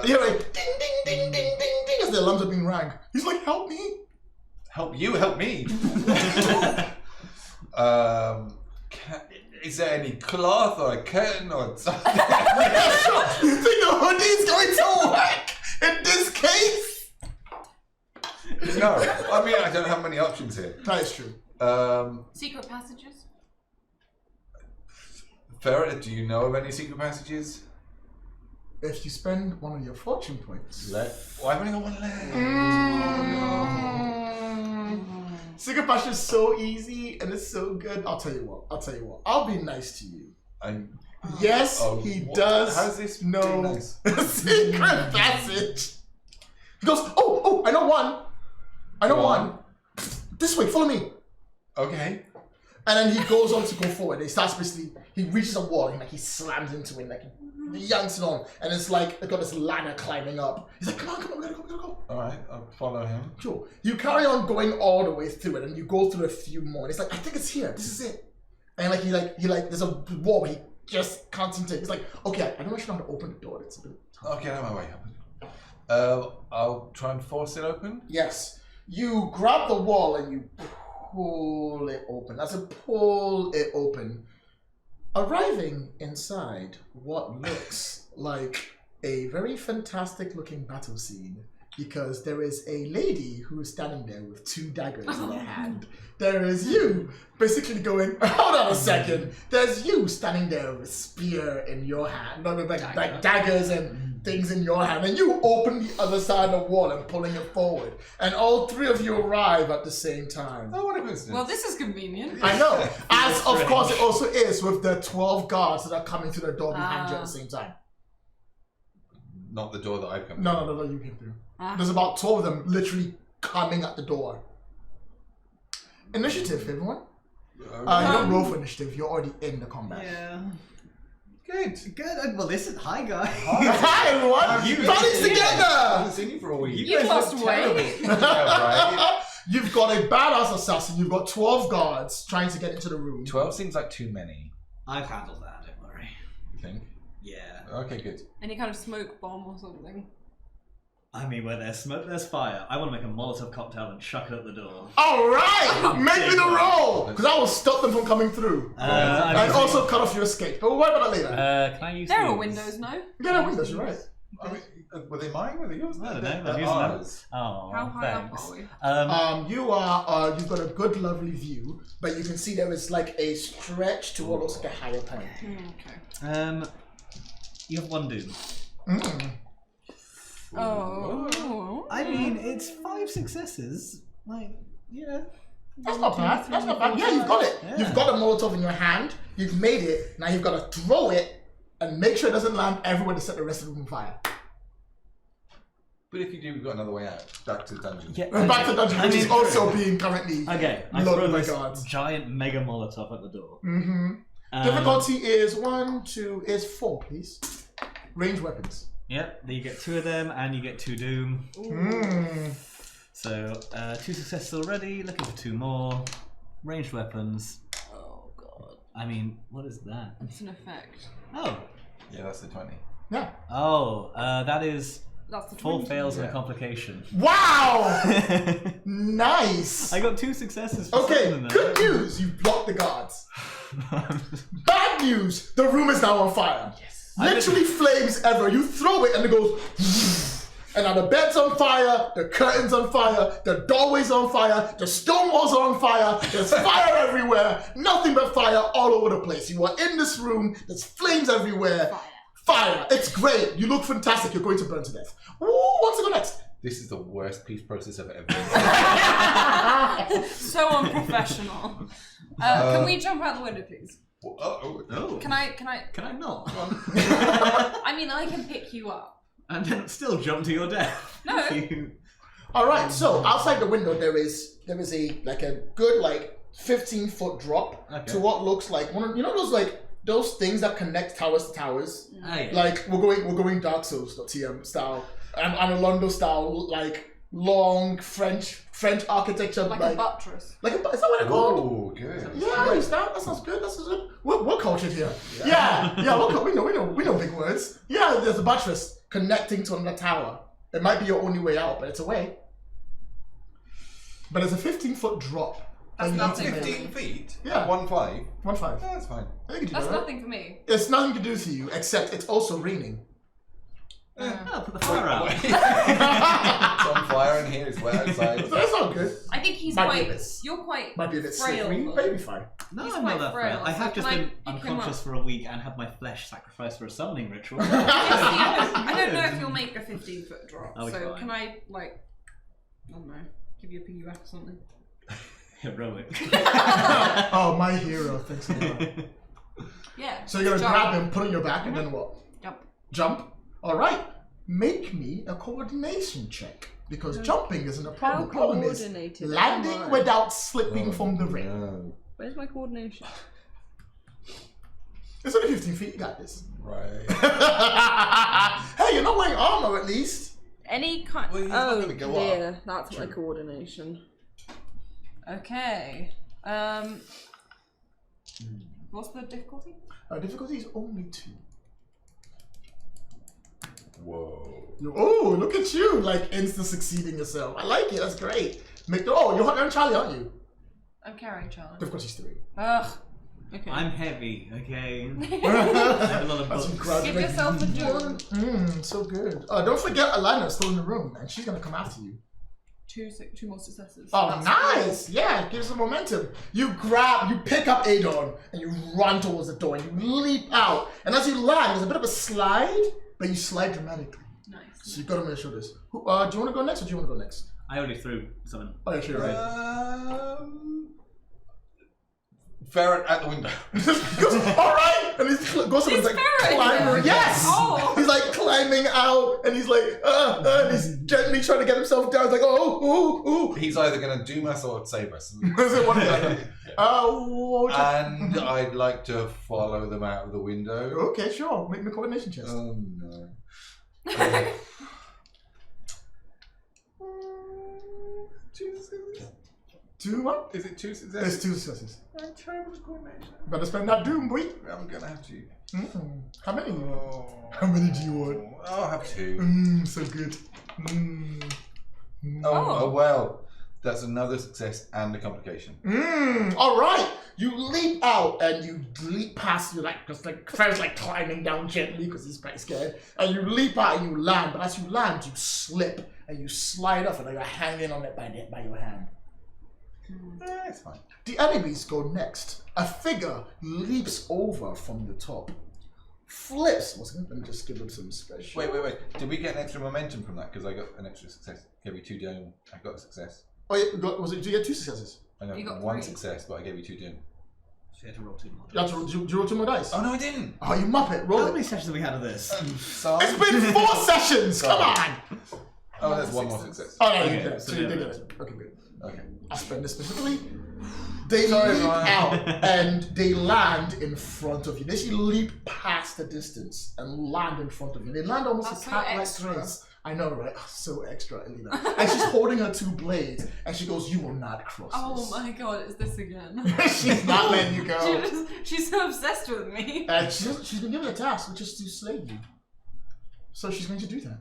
Yeah, like ding, ding, ding, ding, ding, ding as the alarms are being rang. He's like, help me. Help you, help me. any cloth or a curtain or something? You think the hoodie's going to work in this case? No, I mean I don't have many options here. That is true. Secret passages? Ferrot, do you know of any secret passages? If you spend one of your fortune points. I've only got one left. Secret passage is so easy and it's so good. I'll tell you what. I'll be nice to you. Yes, he does. How's this know nice? secret passage. He goes, oh, I know one. This way, follow me. Okay. And then he goes on to go forward. He reaches a wall and he slams into it, like he yanks it on, and it's like they've got this ladder climbing up. He's like, come on, we gotta go. Alright, I'll follow him. Sure. You carry on going all the way through it, and you go through a few more. And it's like, I think it's here. This is it. And he there's a wall where he just concentrates. He's like, okay, I don't actually know how to open the door. It's a bit tough. Okay, I'm on my way up. I'll try and force it open. Yes. You grab the wall and you pull it open. As you pull it open, arriving inside what looks like a very fantastic looking battle scene, because there is a lady who is standing there with 2 daggers in her hand. There is you basically going, hold on a second. There's you standing there with a spear in your hand, like daggers and things in your hand, and you open the other side of the wall and pulling it forward, and all 3 of you arrive at the same time. Oh, what a coincidence. Well, this is convenient. I know, as of course it also is with the 12 guards that are coming through the door behind you at the same time. Not the door that I've come No, you came through. There's about 12 of them literally coming at the door. Initiative, everyone. You don't roll for initiative, you're already in the combat. Yeah. Good. Well, listen, hi guys. Hi everyone! Buddies I together! haven't seen you for a week. You lost weight. Yeah, right. You've got a badass assassin, you've got 12 guards trying to get into the room. 12 seems like too many. I've handled that, don't worry. You think? Yeah. Okay, good. Any kind of smoke bomb or something. I mean, where there's smoke, there's fire. I want to make a Molotov cocktail and chuck it at the door. Alright! Make me the roll! Because I will stop them from coming through. And also cut off your escape. But we'll worry about that later. Can I use There these? are windows, no? Yeah, there are windows, you're right. I mean, were they mine? Were they yours? I don't know. They're I'm using them. ours. Oh, How high thanks. up are we? You are, you've got a good, lovely view, but you can see there is like a stretch to what looks like a higher point. Okay. You have 1 doom. Oh. I mean, it's 5 successes. Like, yeah. That's not bad. That's not bad. Yeah, you've got it. Yeah. You've got a Molotov in your hand. You've made it. Now you've got to throw it and make sure it doesn't land everywhere to set the rest of the room on fire. But if you do, we've got another way out. Back to the dungeon. Yeah. And back to the dungeon, which is also being currently Okay, I loaded throw by this guards. giant mega Molotov at the door. Difficulty is 1, 2, is 4, please. Range weapons. Yep, you get 2 of them, and you get 2 doom. So, 2 successes already, looking for 2 more. Ranged weapons. Oh god. I mean, what is that? It's an effect. Oh. Yeah, that's the 20. Yeah. Oh, that is That's the 4 20. fails and a complication. Wow! Nice! I got 2 successes for Okay, something good news, you've blocked the guards. Bad news, the room is now on fire. Yes. Literally flames ever. You throw it and it goes, and now the bed's on fire, the curtain's on fire, the doorway's on fire, the stone walls are on fire, there's fire everywhere, nothing but fire all over the place. You are in this room, there's flames everywhere. Fire. It's great. You look fantastic. You're going to burn to death. Ooh, what's to go next? This is the worst peace process I've ever done. So unprofessional. Can we jump out the window, please? Oh. Can I? Can I not? I mean, I can pick you up. And then still jump to your death. No. All right. So outside the window, there is a good 15-foot drop to what looks like one of those things that connect towers to towers. Hey. Like we're going Dark Souls.tm style and Alondo style, like long French architecture, Like a buttress. is that what it's called? Oh, good. Yeah, that sounds good. That sounds good. We're cultured here. Yeah. We know big words. Yeah, there's a buttress connecting to another tower. It might be your only way out, but it's a way. But there's a 15-foot drop That's And you nothing. need to 15 make- feet? Yeah. 1-5? 1-5. Yeah, that's fine. I think you can do That's that, right? nothing for me. It's nothing to do to you, except it's also raining. Oh, put the fire out. It's on fire in here, it's wet outside. So that's not good. I think he's Might be a quite. bit- You're quite. Might be a bit frail, slippery, though. but it'll be fine. No, He's I'm quite not that frail. frail, I have so just can I been pick him unconscious up? for a week and had my flesh sacrificed for a summoning ritual. I don't know if you'll make a 15-foot drop. Oh, So fine. can I like? I don't know. Give you a piggyback or something. Heroic. Oh, my hero, thanks a lot. Yeah. So you're gonna jump. grab him, put it in your back, and then what? Jump. Jump? Alright. Make me a coordination check. Because jumping isn't a problem. How The problem is coordinated am landing I? without slipping Oh, from the ring. no. Where's my coordination? It's only 15 feet, you got this. Right. Hey, you're not wearing armor at least. Any kind. Well, he's not Oh gonna go dear, that's my coordination. Okay. What's the difficulty? Difficulty is only 2. Whoa. Oh, look at you, like insta succeeding yourself. I like it, that's great. You're on Charlie, aren't you? I'm carrying Charlie. Difficulty is 3. Ugh. Okay. I'm heavy, okay? I have a lot of That's books. incredible. Give yourself a doom. So good. Don't forget Alana's still in the room, and she's gonna come after you. Two more successes. Oh, That's nice! Yeah, it gives some momentum. You pick up Adon, and you run towards the door, and you leap out. And as you land, there's a bit of a slide, but you slide dramatically. Nice. So you gotta make sure this. Do you want to go next, or do you want to go next? I already threw something. Oh, yeah, sure, right. Ferret at the window. All right, and he's goes and he's like Ferret climbing. here. Yes, Oh. he's like climbing out, and he's like, and he's gently trying to get himself down. He's like, oh. He's either going to doom us or save us. Is it one of the other? And I'd like to follow them out of the window. Okay, sure. Make me a coordination test. Oh no. Two what? Is it 2 There's successes? 2 successes. I try with coordination. Better spend that doom, boy. I'm going to have to. How many? Oh. How many do you want? I'll have 2. So good. Oh well. That's another success and a complication. All right. You leap out and you leap past. You just like Ferret's like climbing down gently because he's quite scared. And you leap out and you land. But as you land, you slip and you slide off, and you're hanging on it by your hand. It's fine. The enemies go next. A figure leaps over from the top, flips. Let me just give them some special. Wait. Did we get an extra momentum from that? Because I got an extra success. Gave you 2 doom. I got a success. Oh yeah, did you get 2 successes? I know You got 1 3. success, but I gave you 2 doom. She had to roll 2 more. Did you roll 2 more dice? Oh no, I didn't. Oh, you muppet, roll How it. many sessions have we had of this? So It's been 4 sessions. Come on. Oh, there's 1 more success. Oh no, you Okay, did it. so So you yeah, did right. it. Okay, good. Okay. I'll spend this specifically. They Sorry, leap Ryan. out and they land in front of you. They actually leap past the distance and land in front of you. They land almost That's a so cat-like extra. race. I know, right? Oh, so extra, Elena. And she's holding her 2 blades, and she goes, "You will not cross Oh my god, it's this again. this." She's not letting you go. She's so obsessed with me. And she's been given a task, which is to slay you. So she's going to do that.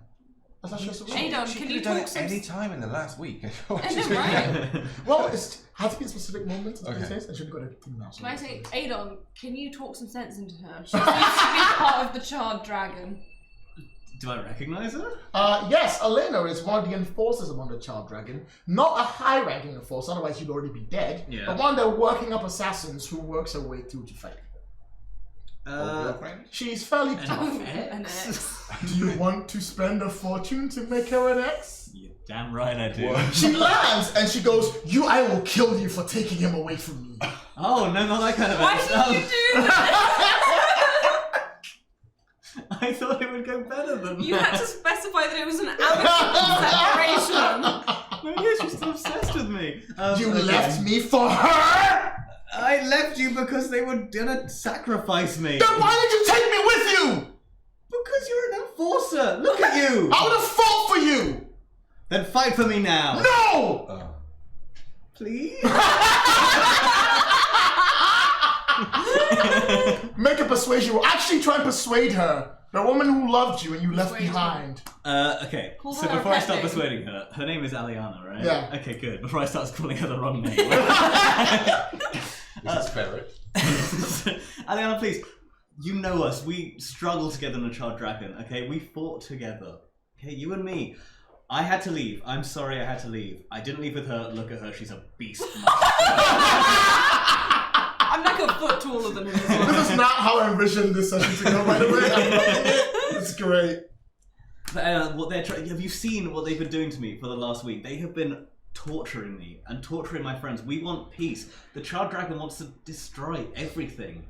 That's not just a Hey, Don, She can could you have done talk it some... any time in the last week. I know, right? Well, it has to be a specific moment. Okay. I shouldn't go to now. Can I say, Adon, can you talk some sense into her? She seems to be part of the charred dragon. Do I recognize her? Yes, Elena is one of the enforcers among the Child Dragon. Not a high-ranking enforcer, otherwise you'd already be dead. Yeah. But one of the working up assassins who works her way through to fight. She's fairly tough. An X. Do you want to spend a fortune to make her an X? You're damn right I do. She lands and she goes, I will kill you for taking him away from me. Oh, no, not that kind of Why X. did you do that? I thought it would go better than You that. had to specify that it was an amicable separation. No, yeah, she's still obsessed with me. You okay. left me for her? I left you because they were gonna sacrifice me. Then why did you take me with you? Because you're an enforcer. Look at you. I would have fought for you. Then fight for me now. No! Please? Make a persuasion roll. Actually, try and persuade her. The woman who loved you and you left Persuade behind. Okay. Call So her before I pet start name. persuading her name is Aliana, right? Yeah. Okay, good. Before I start calling her the wrong name. This is Ferret. Aliana, please. You know us. We struggled together on a Child Dragon, okay? We fought together. Okay, you and me. I had to leave. I'm sorry I had to leave. I didn't leave with her. Look at her. She's a beast. I'm like a foot taller than him as well. This is not how I envisioned this session to go, by the way. I'm loving it. It's great. What they're trying. Have you seen what they've been doing to me for the last week? They have been torturing me and torturing my friends. We want peace. The Child Dragon wants to destroy everything.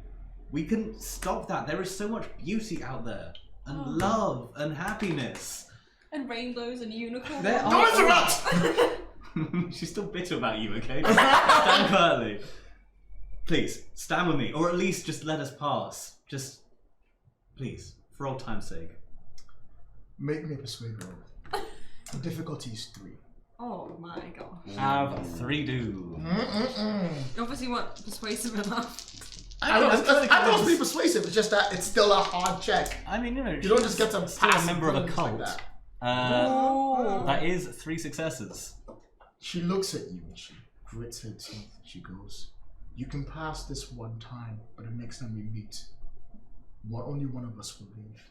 We can stop that. There is so much beauty out there, and love, and happiness. And rainbows and unicorns. There are. Don't interrupt! She's still bitter about you, okay? Stand quietly. Please, stand with me, or at least just let us pass. Just, please, for old time's sake. Make me a persuade roll. The difficulty is 3. Oh my god. Have 3 do. You obviously weren't persuasive enough. I thought it was pretty persuasive. It's just that it's still a hard check. I mean, you know, You don't just get to still pass a member of a things cult. like that. That is 3 successes. She looks at you and she grits her teeth. She goes, "You can pass this one time, but the next time we meet, only one of us will leave."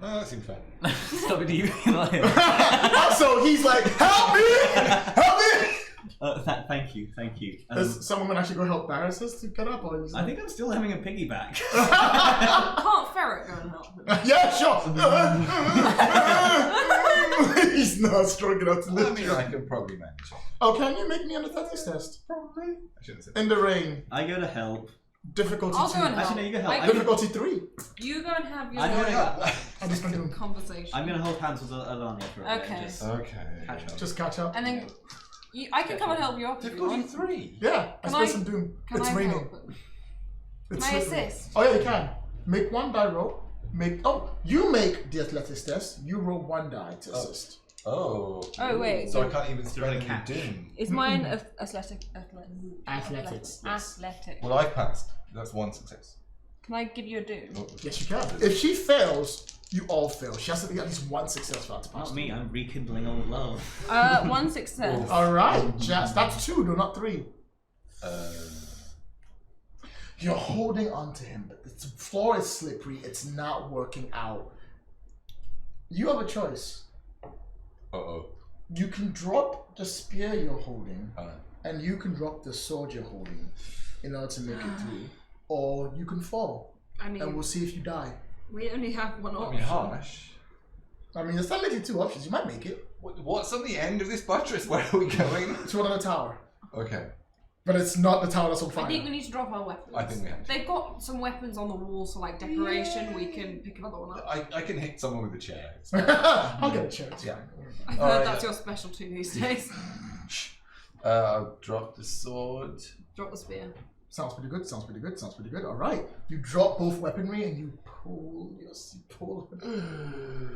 Oh, that seems fair. Stop it, you. Also, he's like, "Help me! Help me!" Thank you. Does someone actually go help Barrister to get up? Or I think I'm still having a piggyback. Can't Ferret go and help him? Yeah, sure. He's not strong enough to I lift mean, you. I could probably manage it. Oh, can you make me an athletics test? Probably. I shouldn't have said In the rain. I go to help. Difficulty I'll 2. go and help. Actually, no, you go help. I- Difficulty 3. You go and have your I'm gonna I just been doing. conversation. I'm gonna hold hands with Alania for a bit. Okay. Just Okay. catch up. Just catch up. And then I can come and help you up if you Difficulty want. 3. Yeah, I Can spent I- some doom. Can It's I raining. help him? It's Can I slippery. assist? Oh yeah, you can. Make 1 die roll. You make the athletics test. You roll 1 die to assist. Oh. Oh, wait. So I can't even Throw spend a any catch. doom. Is mine athletics? Athletics. Yes. Athletic. Well, I passed. That's 1 success. Can I give you a doom? Oh, Yes, you can. If she fails, you all fail. She has to get at least 1 success for her to pass. Not me. I'm rekindling old love. 1 success. All right, Jess. That's 2, though, not 3. You're holding on to him, but the floor is slippery. It's not working out. You have a choice. Uh-oh. You can drop the spear you're holding, Alright. and you can drop the sword you're holding in order to make it through. Or you can fall, I mean, and we'll see if you die. we only have one I option. mean, harsh. I mean, there's technically 2 options. You might make it. What's on the end of this buttress? Where are we going? It's one on the tower. Okay. But it's not the tower that's on fire. I think we need to drop our weapons. I think we have to. They've got some weapons on the walls for like decoration. We can pick another one up. I can hit someone with a chair. It's I'll get a chair. It's Yeah. fine. I've Oh, heard yeah. that's your specialty these days. I'll drop the sword. Drop the spear. Sounds pretty good. Sounds pretty good. Sounds pretty good. All right. You drop both weaponry and you pull. Yes, you pull.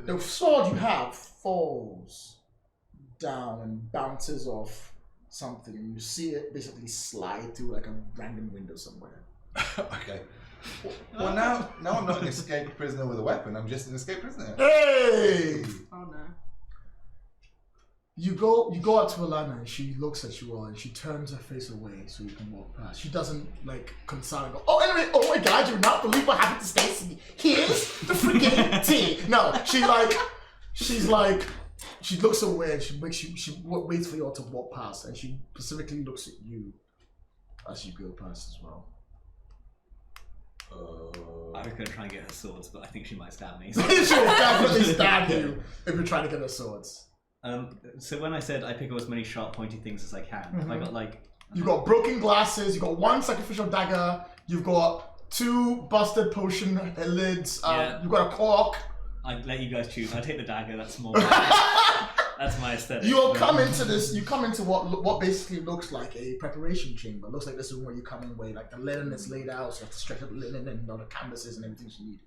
The sword you have falls down and bounces off something, and you see it basically slide through like a random window somewhere. Okay. Well, now I'm not an escaped prisoner with a weapon. I'm just an escaped prisoner. Hey! Oh no. You go up to Alana and she looks at you all and she turns her face away so you can walk past. She doesn't like concern and go, "Oh, anyway, oh my god, you not believe what happened to Stacy. Here's the freaking tea." No, she looks away and she waits for you all to walk past, and she specifically looks at you as you go past as well. I was gonna try and get her swords, but I think she might stab me. She'll definitely stab you if you're trying to get her swords. So when I said I pick up as many sharp, pointy things as I can, I got like. You've got broken glasses, you've got 1 sacrificial dagger, you've got 2 busted potion lids, Yeah. you've got a cork. I let you guys choose. I take the dagger. That's more. That's my aesthetic. You come into what basically looks like a preparation chamber. It looks like this is where you come in, where like the linen is laid out, so you have to stretch out the linen and all the canvases and everything you need.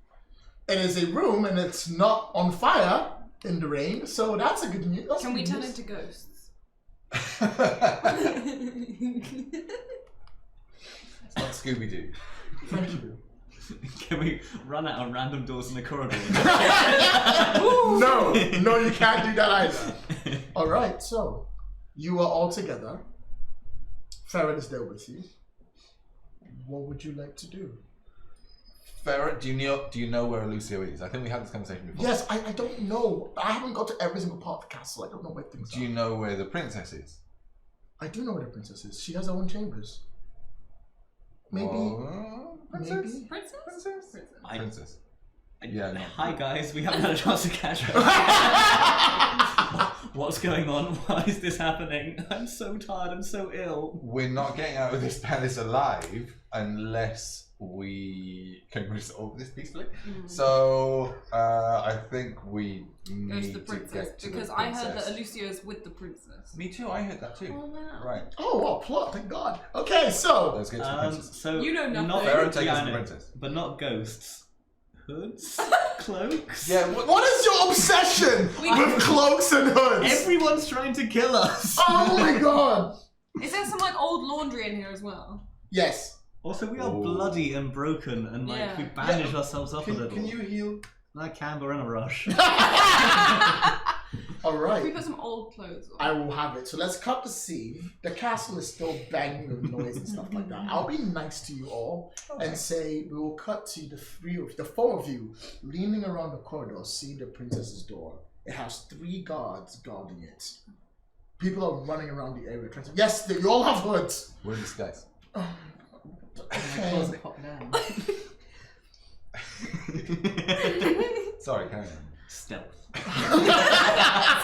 It is a room and it's not on fire in the rain, so that's a good news. Can we turn into ghosts? It's not Scooby-Doo. Thank you. Can we run out of random doors in the corridor? No, you can't do that either. All right, so you are all together. Ferrot is there with you. What would you like to do? Ferret, do you know where Alucio is? I think we had this conversation before. Yes, I don't know. I haven't got to every single part of the castle. I don't know where things Do you know where the princess is? I do know where the princess is. She has her own chambers. Maybe. Princess? Maybe. Princess. Yeah. No. Hi guys, we haven't had a chance to catch up. What's going on? Why is this happening? I'm so tired. I'm so ill. We're not getting out of this palace alive unless we can resolve this peacefully. So I think we need the to princess, get to because the I princess. heard that Alucio's with the princess. Me too. I heard that too. Oh wow! Right. Oh, well, plot, thank God. Okay, so. Let's get to the princess. So You know nothing. Not Ferret, take us to the Janet, princess. but not ghosts. Hoods, cloaks. Yeah. What is your obsession with cloaks and hoods? Everyone's trying to kill us. Oh my God. Is there some like old laundry in here as well? Yes. Also, we are Oh. bloody and broken, and like Yeah. we bandage ourselves up a little. Can you heal? I can, but we're in a rush. All We right. put some old clothes on. I will have it. So let's cut the scene. The castle is still banging with noise and stuff like that. I'll be nice to you all and say we will cut to the four of you leaning around the corridor, see the princess's door. It has 3 guards guarding it. People are running around the area trying to. Yes, you all have hoods. We're in disguise. Okay. Pop down. Sorry, carry on. Stealth.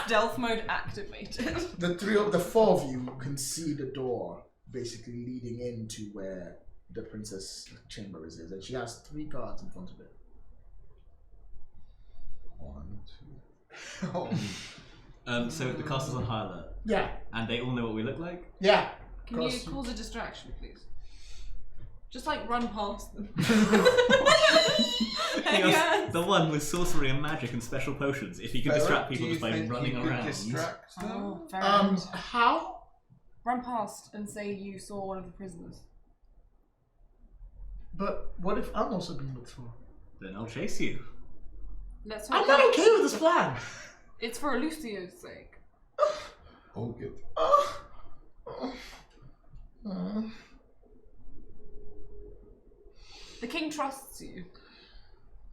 Stealth mode activated. The 4 of you can see the door basically leading into where the princess chamber is, and she has 3 guards in front of it. 1, 2. So the castle's on high alert, Yeah, and they all know what we look like. yeah. Can you cause a distraction, please? Just like run past them. Yes, the one with sorcery and magic and special potions. If you can distract people just by running around. Distract them? Oh, fair enough. How? Run past and say you saw one of the prisoners. But what if I'm also being looked for? Then I'll chase you. Let's I'm hope not that okay with this plan. it's for Alucio's sake. Oh, good. The king trusts you.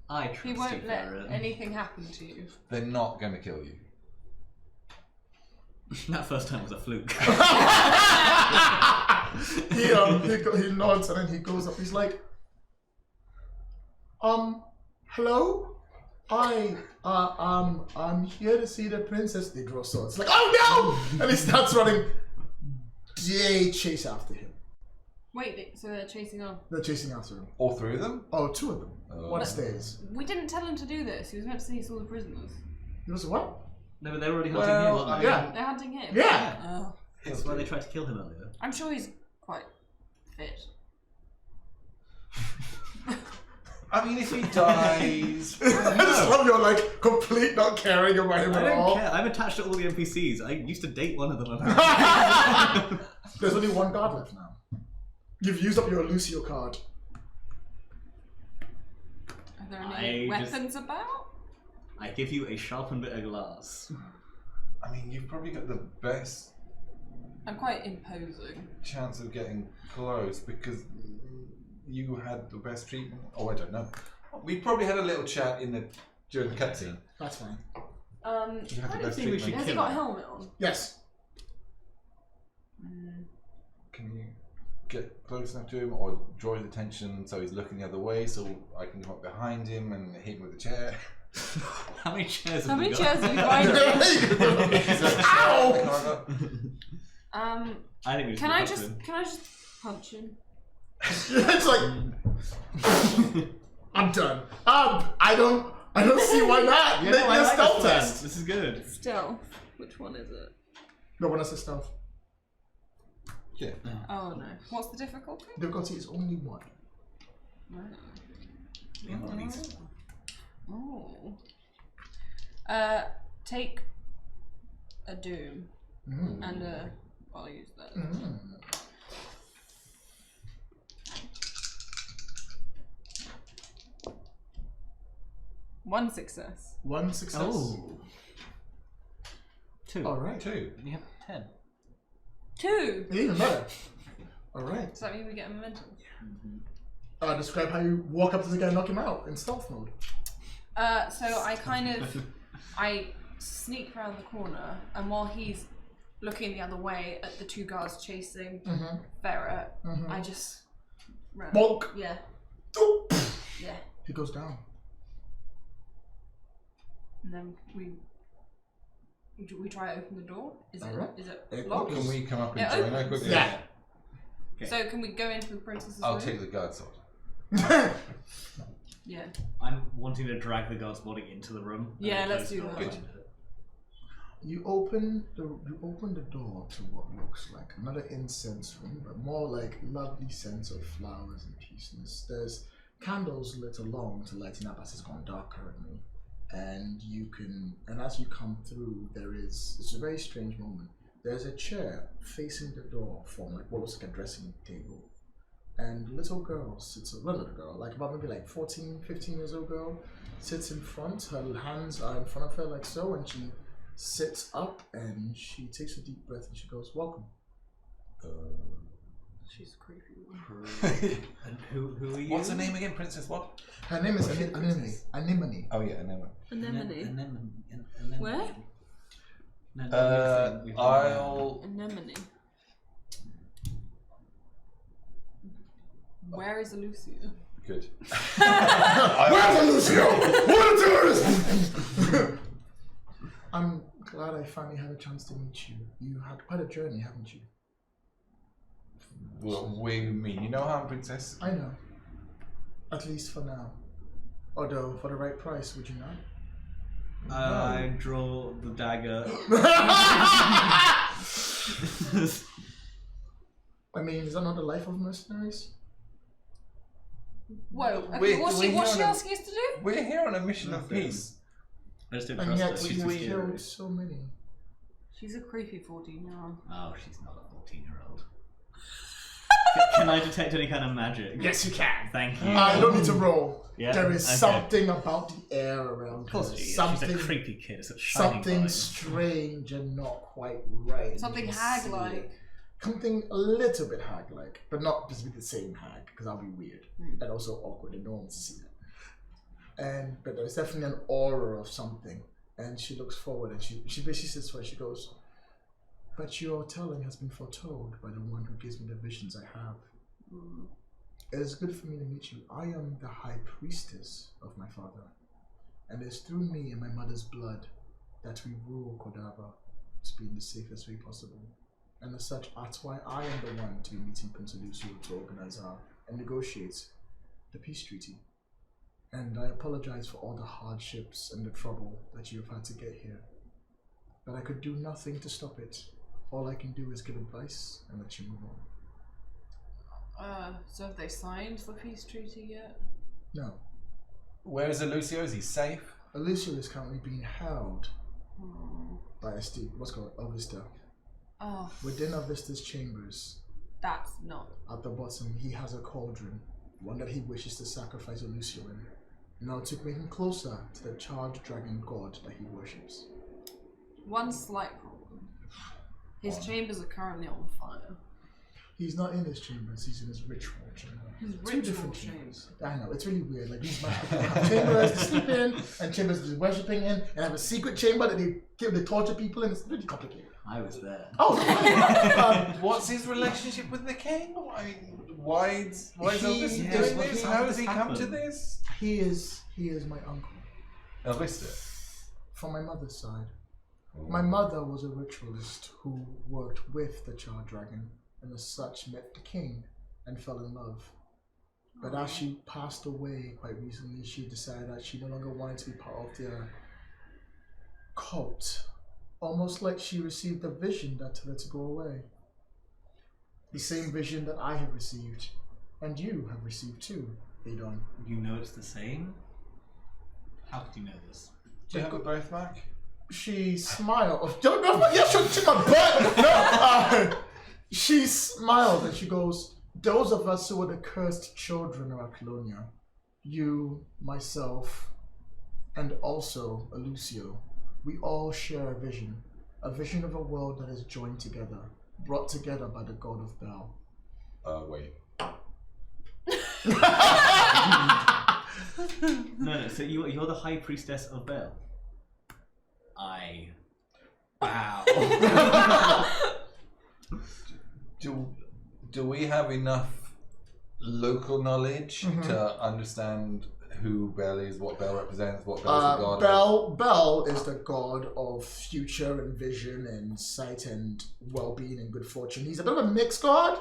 I trust He you, won't let Ferret. anything happen to you. They're not going to kill you. That first time was a fluke. He nods and then he goes up. He's like, hello? I'm here to see the princess. They draw swords. Like, oh no! And he starts running. They chase after him. Wait, so they're chasing on. They're chasing after him. All 3 of them? Oh, 2 of them. Oh. One stays. We didn't tell him to do this. He was meant to say he saw the prisoners. It was what? No, but they were already hunting Well, him, weren't they? Yeah. They're hunting him. Yeah. Oh. That's why they tried to kill him earlier. I'm sure he's quite fit. I mean, if he dies... I just love your like complete not caring about him I at don't all. care. I'm attached to all the NPCs. I used to date one of them. Apparently. There's only 1 guard left now. You've used up your Alucio card. Are there any I just- weapons about? I give you a sharpened bit of glass. I mean, you've probably got the best I'm quite imposing. chance of getting close because you had the best treatment. Oh, I don't know. We probably had a little chat during the cutscene. That's fine. You had the I best think we treatment. should Has he kill got a him. helmet on? Yes. Can you get close enough to him or draw his attention so he's looking the other way so I can come up behind him and hit him with a chair? How many chairs How have many we chairs got? are you finding? Ow! I think we Can I just punch him? It's like I'm done. I don't see why not. Yeah, Make no, me I a like stealth this plan. test. This is good. Stealth. Which one is it? No one has a stealth. Yeah. Oh no. What's the difficulty? Difficulty is only 1. Yeah, one needs- Oh. Take a doom and I'll use that. 1 success. 1 success. Oh. 2. All right. 2. You have 10. 2! Even better. All right. Does that mean we get a momentum? Describe how you walk up to the guy and knock him out in stealth mode. So I I sneak around the corner, and while he's looking the other way at the 2 guards chasing Ferrot, I just run. Bonk. Yeah. Doop. Yeah. He goes down. And then we try to open the door. Is it Alright. is it It locked? Can we come up and Yeah, join open. her quickly? Yeah. Okay. So can we go into the princess's I'll room? take the guard sword. Yeah. I'm wanting to drag the guard's body into the room. and Yeah, then let's close do the door that. behind it. You open the door to what looks like another incense room, but more like lovely scents of flowers and peaceness. There's candles lit along to lighten up as it's gone dark currently. And as you come through, it's a very strange moment. There's a chair facing the door from like what looks like a dressing table. And little girl sits, well, little girl, like about maybe like 14, 15 years old girl, sits in front, her hands are in front of her like so, and she sits up and she takes a deep breath and she goes, welcome. She's creepy. And who are you? What's her name again? Princess what? Her name is Anemone. Oh yeah, Anemone. Anemone. Anemone. Where? I'll... Anemone. Where is Alucio? Good. Where's Alucio? What a tourist! I'm glad I finally had a chance to meet you. You had quite a journey, haven't you? Well, we mean you know how, Princess? I know. At least for now. Although, for the right price, would you not? I draw the dagger. I mean, is that not the life of mercenaries? Whoa. Okay, Wait, what's wait, she hold on. asking us to do? We're here on a mission of peace. I just don't And trust yet her. She's you too scary. killed so many. She's a creepy 14-year-old. Oh, she's not a 14-year-old. Can I detect any kind of magic? Yes, you can. Thank you. I don't need to roll. Yeah, There is okay. something about the air around Of course her. she is. Something, She's a creepy kid. It's a shining something light. strange and not quite right. Something You can hag-like. see it. Something a little bit hag-like, but not just with the same hag, because that'll be weird and also awkward and no one wants to see that. But there's definitely an aura of something, and she looks forward and she basically sits where she goes, but your telling has been foretold by the one who gives me the visions I have. It is good for me to meet you. I am the High-Priestess of my father, and it is through me and my mother's blood that we rule Kordava to be in the safest way possible. And as such, that's why I am the one to be meeting Prince Alucio to organize and negotiate the peace treaty. And I apologize for all the hardships and the trouble that you have had to get here. But I could do nothing to stop it. All I can do is give advice and let you move on. So have they signed the peace treaty yet? No. Where is Alucio? Is he safe? Alucio is currently being held by what's called Avista. Oh, Within Avista's chambers, that's not. at the bottom, he has a cauldron, one that he wishes to sacrifice Alucio in order to bring him closer to the charged dragon god that he worships. One slight problem. His chambers are currently on fire. He's not in his chambers, he's in his ritual chamber. His Two ritual different chamber. chambers. I know, it's really weird. Like these magical people have chambers to sleep in, and chambers to worshipping in, and have a secret chamber that they torture people in. It's really complicated. I was there. Oh, What's his relationship with the king? I mean, why is Elvis He- doing yeah, this? how How did has he this come to happen? this? he is my uncle Elvista. from my mother's side. My mother was a ritualist who worked with the Charred Dragon, and as such met the king and fell in love. But as she passed away quite recently, she decided that she no longer wanted to be part of their cult. Almost like she received a vision that told her to go away. The same vision that I have received, and you have received too, Adon. You know it's the same? How could you know this? Do you have a birthmark? She smiled. Yeah, she my butt. No, she smiled and she goes, "Those of us who are the cursed children of Apollonia, you, myself, and also Alucio, we all share a vision of a world that is joined together, brought together by the god of Bel. Wait. No, so you're the High-Priestess of Bel. I bow. Do we have enough local knowledge to understand who Bel is, what Bel represents, what Bel is the god of? Bel is the god of future and vision and sight and well-being and good fortune. He's a bit of a mixed god,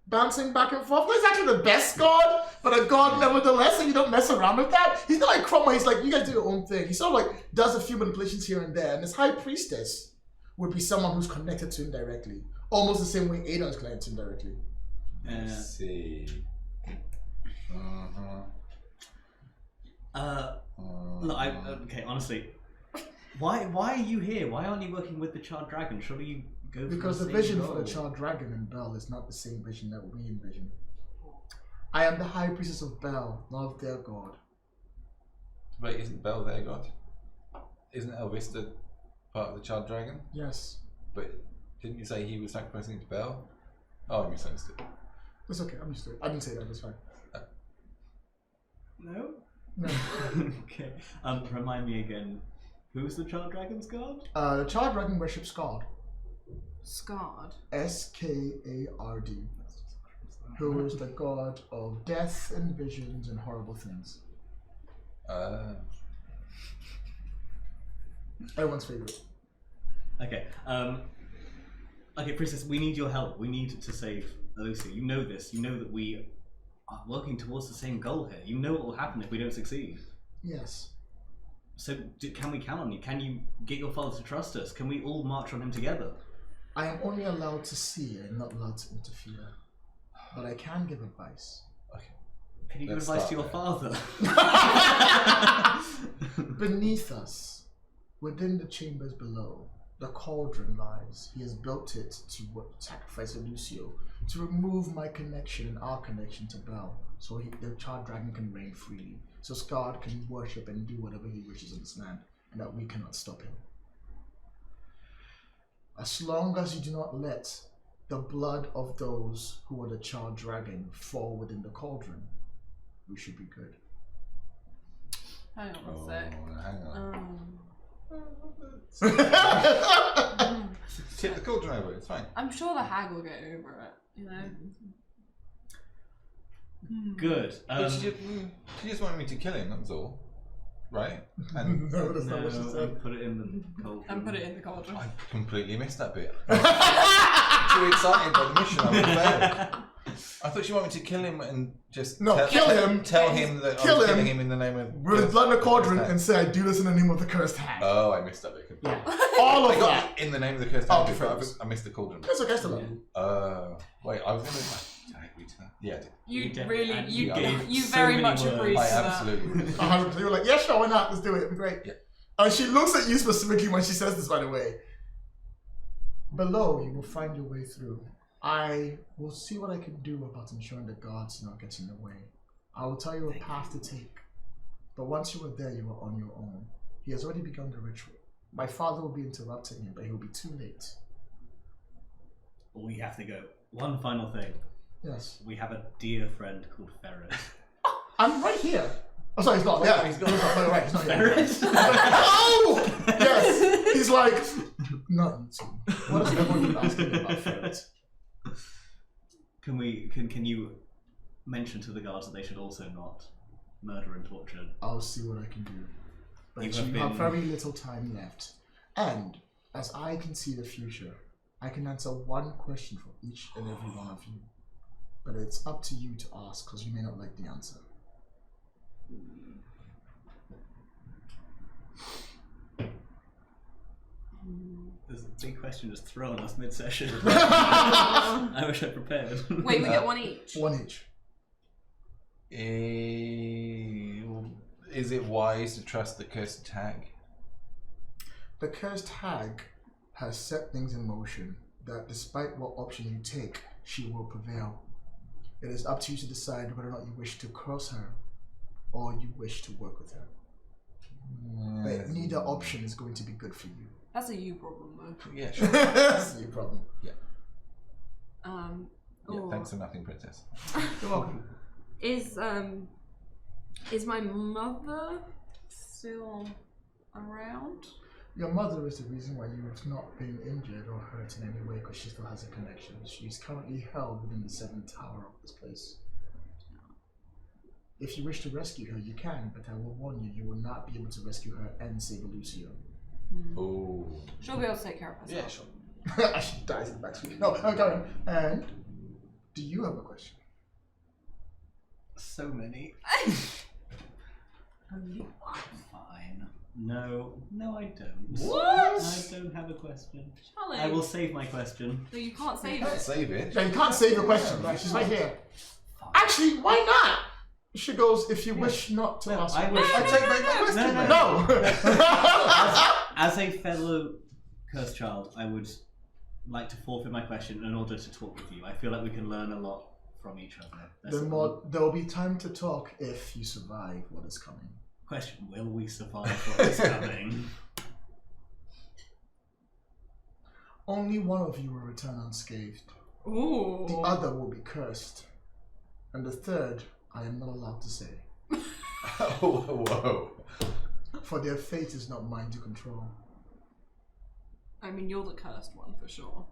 bouncing back and forth. He's actually the best god, but a god nevertheless, and you don't mess around with that. He's not like Cromwell. He's like, you guys do your own thing. He sort of like does a few manipulations here and there, and his High-Priestess would be someone who's connected to him directly, almost the same way Ada is connected to him directly. I see. Look, okay, honestly, why are you here? Why aren't you working with the Charred Dragon? Surely you go for Because the same vision goal. for the Charred Dragon and Bel is not the same vision that we envision. I am the High-Priestess of Bel, not of their god. But isn't Bel their god? Isn't Elvista part of the Charred Dragon? Yes. But didn't you say he was sacrificing to Bel? Oh, I misunderstood. It's okay, I'm used to it. I didn't say that, it's fine. No? No. Okay. Remind me again, who's the Charred Dragon's god? The Charred Dragon worships Skard. Scarred. Skard. Who is the god of death and visions and horrible things. Everyone's favorite. Okay. Okay, Princess, we need your help. We need to save Alucio. You know this. You know that we are working towards the same goal here. You know what will happen if we don't succeed. Yes. So, can we count on you? Can you get your father to trust us? Can we all march on him together? I am only allowed to see and not allowed to interfere. But I can give advice. Okay. Can you give Let's advice to start your there. father? Beneath us, within the chambers below, the cauldron lies. He has built it to sacrifice Alucio, to remove my connection and our connection to Bel, so the Charred Dragon can reign freely, so Skard can worship and do whatever he wishes in this land, and that we cannot stop him. As long as you do not let the blood of those who are the Charred Dragon fall within the cauldron, we should be good. Hang on a sec. Hang on. Um, Tip the cauldron over, it's fine. I'm sure the hag will get over it, you know? Good. But she just wanted me to kill him, that was all. Right? And No, that's not what she No, said. put it in the cold. And put it in the cauldron. I completely missed that bit. Too excited by the mission, I would fail. I thought she wanted me to kill him and just kill him. Tell him that Kill I was him. killing him in the name of With his blood in the cauldron and say, I do this in the name of the cursed hag. Oh, I missed that bit completely. All of I that. got in the name of the cursed Oh, hag, but different. I missed the cauldron. That's okay, I still love you. Wait, I was gonna. Did I agree to that? Yeah, I did. You did. really, And you you gave you so very many much words. agree to I that. absolutely. 100%. You were like, yeah, sure, why not? Let's do it. It'll be great. Yeah. And she looks at you specifically when she says this, by the way. Below, you will find your way through. I will see what I can do about ensuring the guards do not get in the way. I will tell you a path to take. But once you are there, you are on your own. He has already begun the ritual. My father will be interrupting him, but he will be too late. We have to go. One final thing. Yes. We have a dear friend called Ferrot. I'm right here. Oh, sorry, he's not. Yeah, he's gone. He's not. No, right, he's not here. Ferret? Oh! Yes! He's like, not you two. What does everyone keep asking me about Ferret? Can you mention to the guards that they should also not murder and torture? I'll see what I can do. But You you have have been- very little time left. And, as I can see the future, I can answer one question for each and every one of you. But it's up to you to ask, because you may not like the answer. There's a big question just thrown us mid-session. I wish I prepared. Wait, we get one each. One each. Is it wise to trust the cursed hag? The cursed hag has set things in motion that despite what option you take, she will prevail. It is up to you to decide whether or not you wish to cross her or you wish to work with her. But neither option is going to be good for you. That's a you problem, though. Yeah, sure. That's your problem. Yeah, Oh. thanks for nothing, princess. You're welcome. Is my mother still around? Your mother is the reason why you have not been injured or hurt in any way, because she still has a connection. She's currently held within the 7th tower of this place. If you wish to rescue her, you can, but I will warn you, you will not be able to rescue her and save Alucio. Oh. She'll be able to take care of herself. Yeah, sure. She dies in the backstreet. No, I'm going. And do you have a question? So many. Only one. Fine. No, I don't. What? I don't have a question. Charlie. I will save my question. No, you can't save Can't it. save it. Yeah, you can't save the question, right? She's right here. Actually, why not? She goes, if you wish not to ask. I wish. I take back my question. No, No! As a fellow cursed child, I would like to forfeit my question in order to talk with you. I feel like we can learn a lot from each other. That's There will be time to talk if you survive what is coming. question: will we survive what is coming? Only one of you will return unscathed. Ooh. The other will be cursed. And the third, I am not allowed to say. Whoa. For their fate is not mine to control. I mean, you're the cursed one for sure.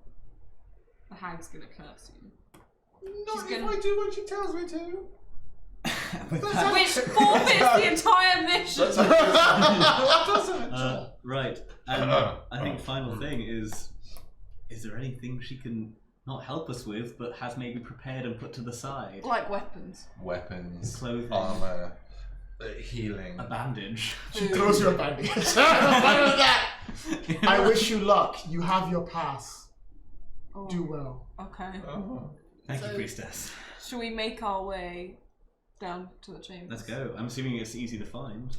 The hag's gonna curse you. Not gonna- if I do what she tells me to. With that- Which forfeits the entire mission. Right, and I think final thing is there anything she can not help us with, but has maybe prepared and put to the side? Like weapons. Weapons, Clothing. armor, healing. A bandage. She throws you a bandage. What was that? I wish you luck. You have your path. Oh, Do well. okay. Thank you, So- priestess. Shall we make our way down to the chamber? Let's go. I'm assuming it's easy to find.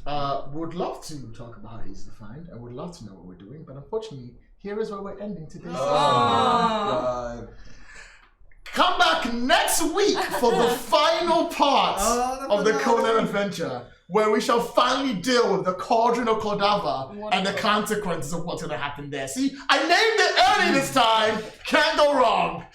Would love to talk about how easy to find, and would love to know what we're doing, but unfortunately, here is where we're ending today's session. God. Come back next week for the final part of the Conan adventure, where we shall finally deal with the Cauldron of Kordava and the consequences of what's going to happen there. See, I named it early this time. Can't go wrong.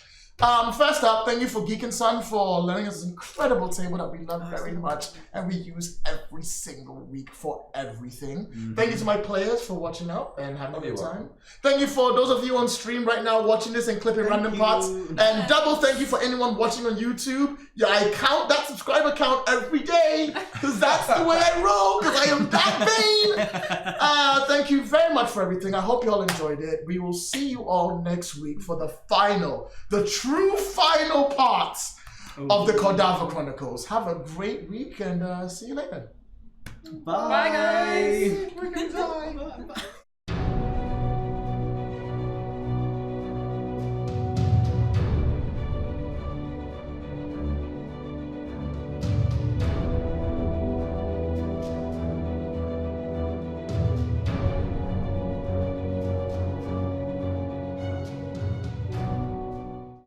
First up, thank you for Geek and Son for lending us this incredible table that we love very much and we use every single week for everything. Thank you to my players for watching out and having a good time. Thank you for those of you on stream right now watching this and clipping random parts. And double thank you for anyone watching on YouTube. Yeah, I count that subscriber count every day because that's the way I roll because I am that vain. Thank you very much for everything. I hope you all enjoyed it. We will see you all next week for the true final parts of the Kordava Chronicles. Have a great week and see you later. Bye. Bye, guys. We're gonna die.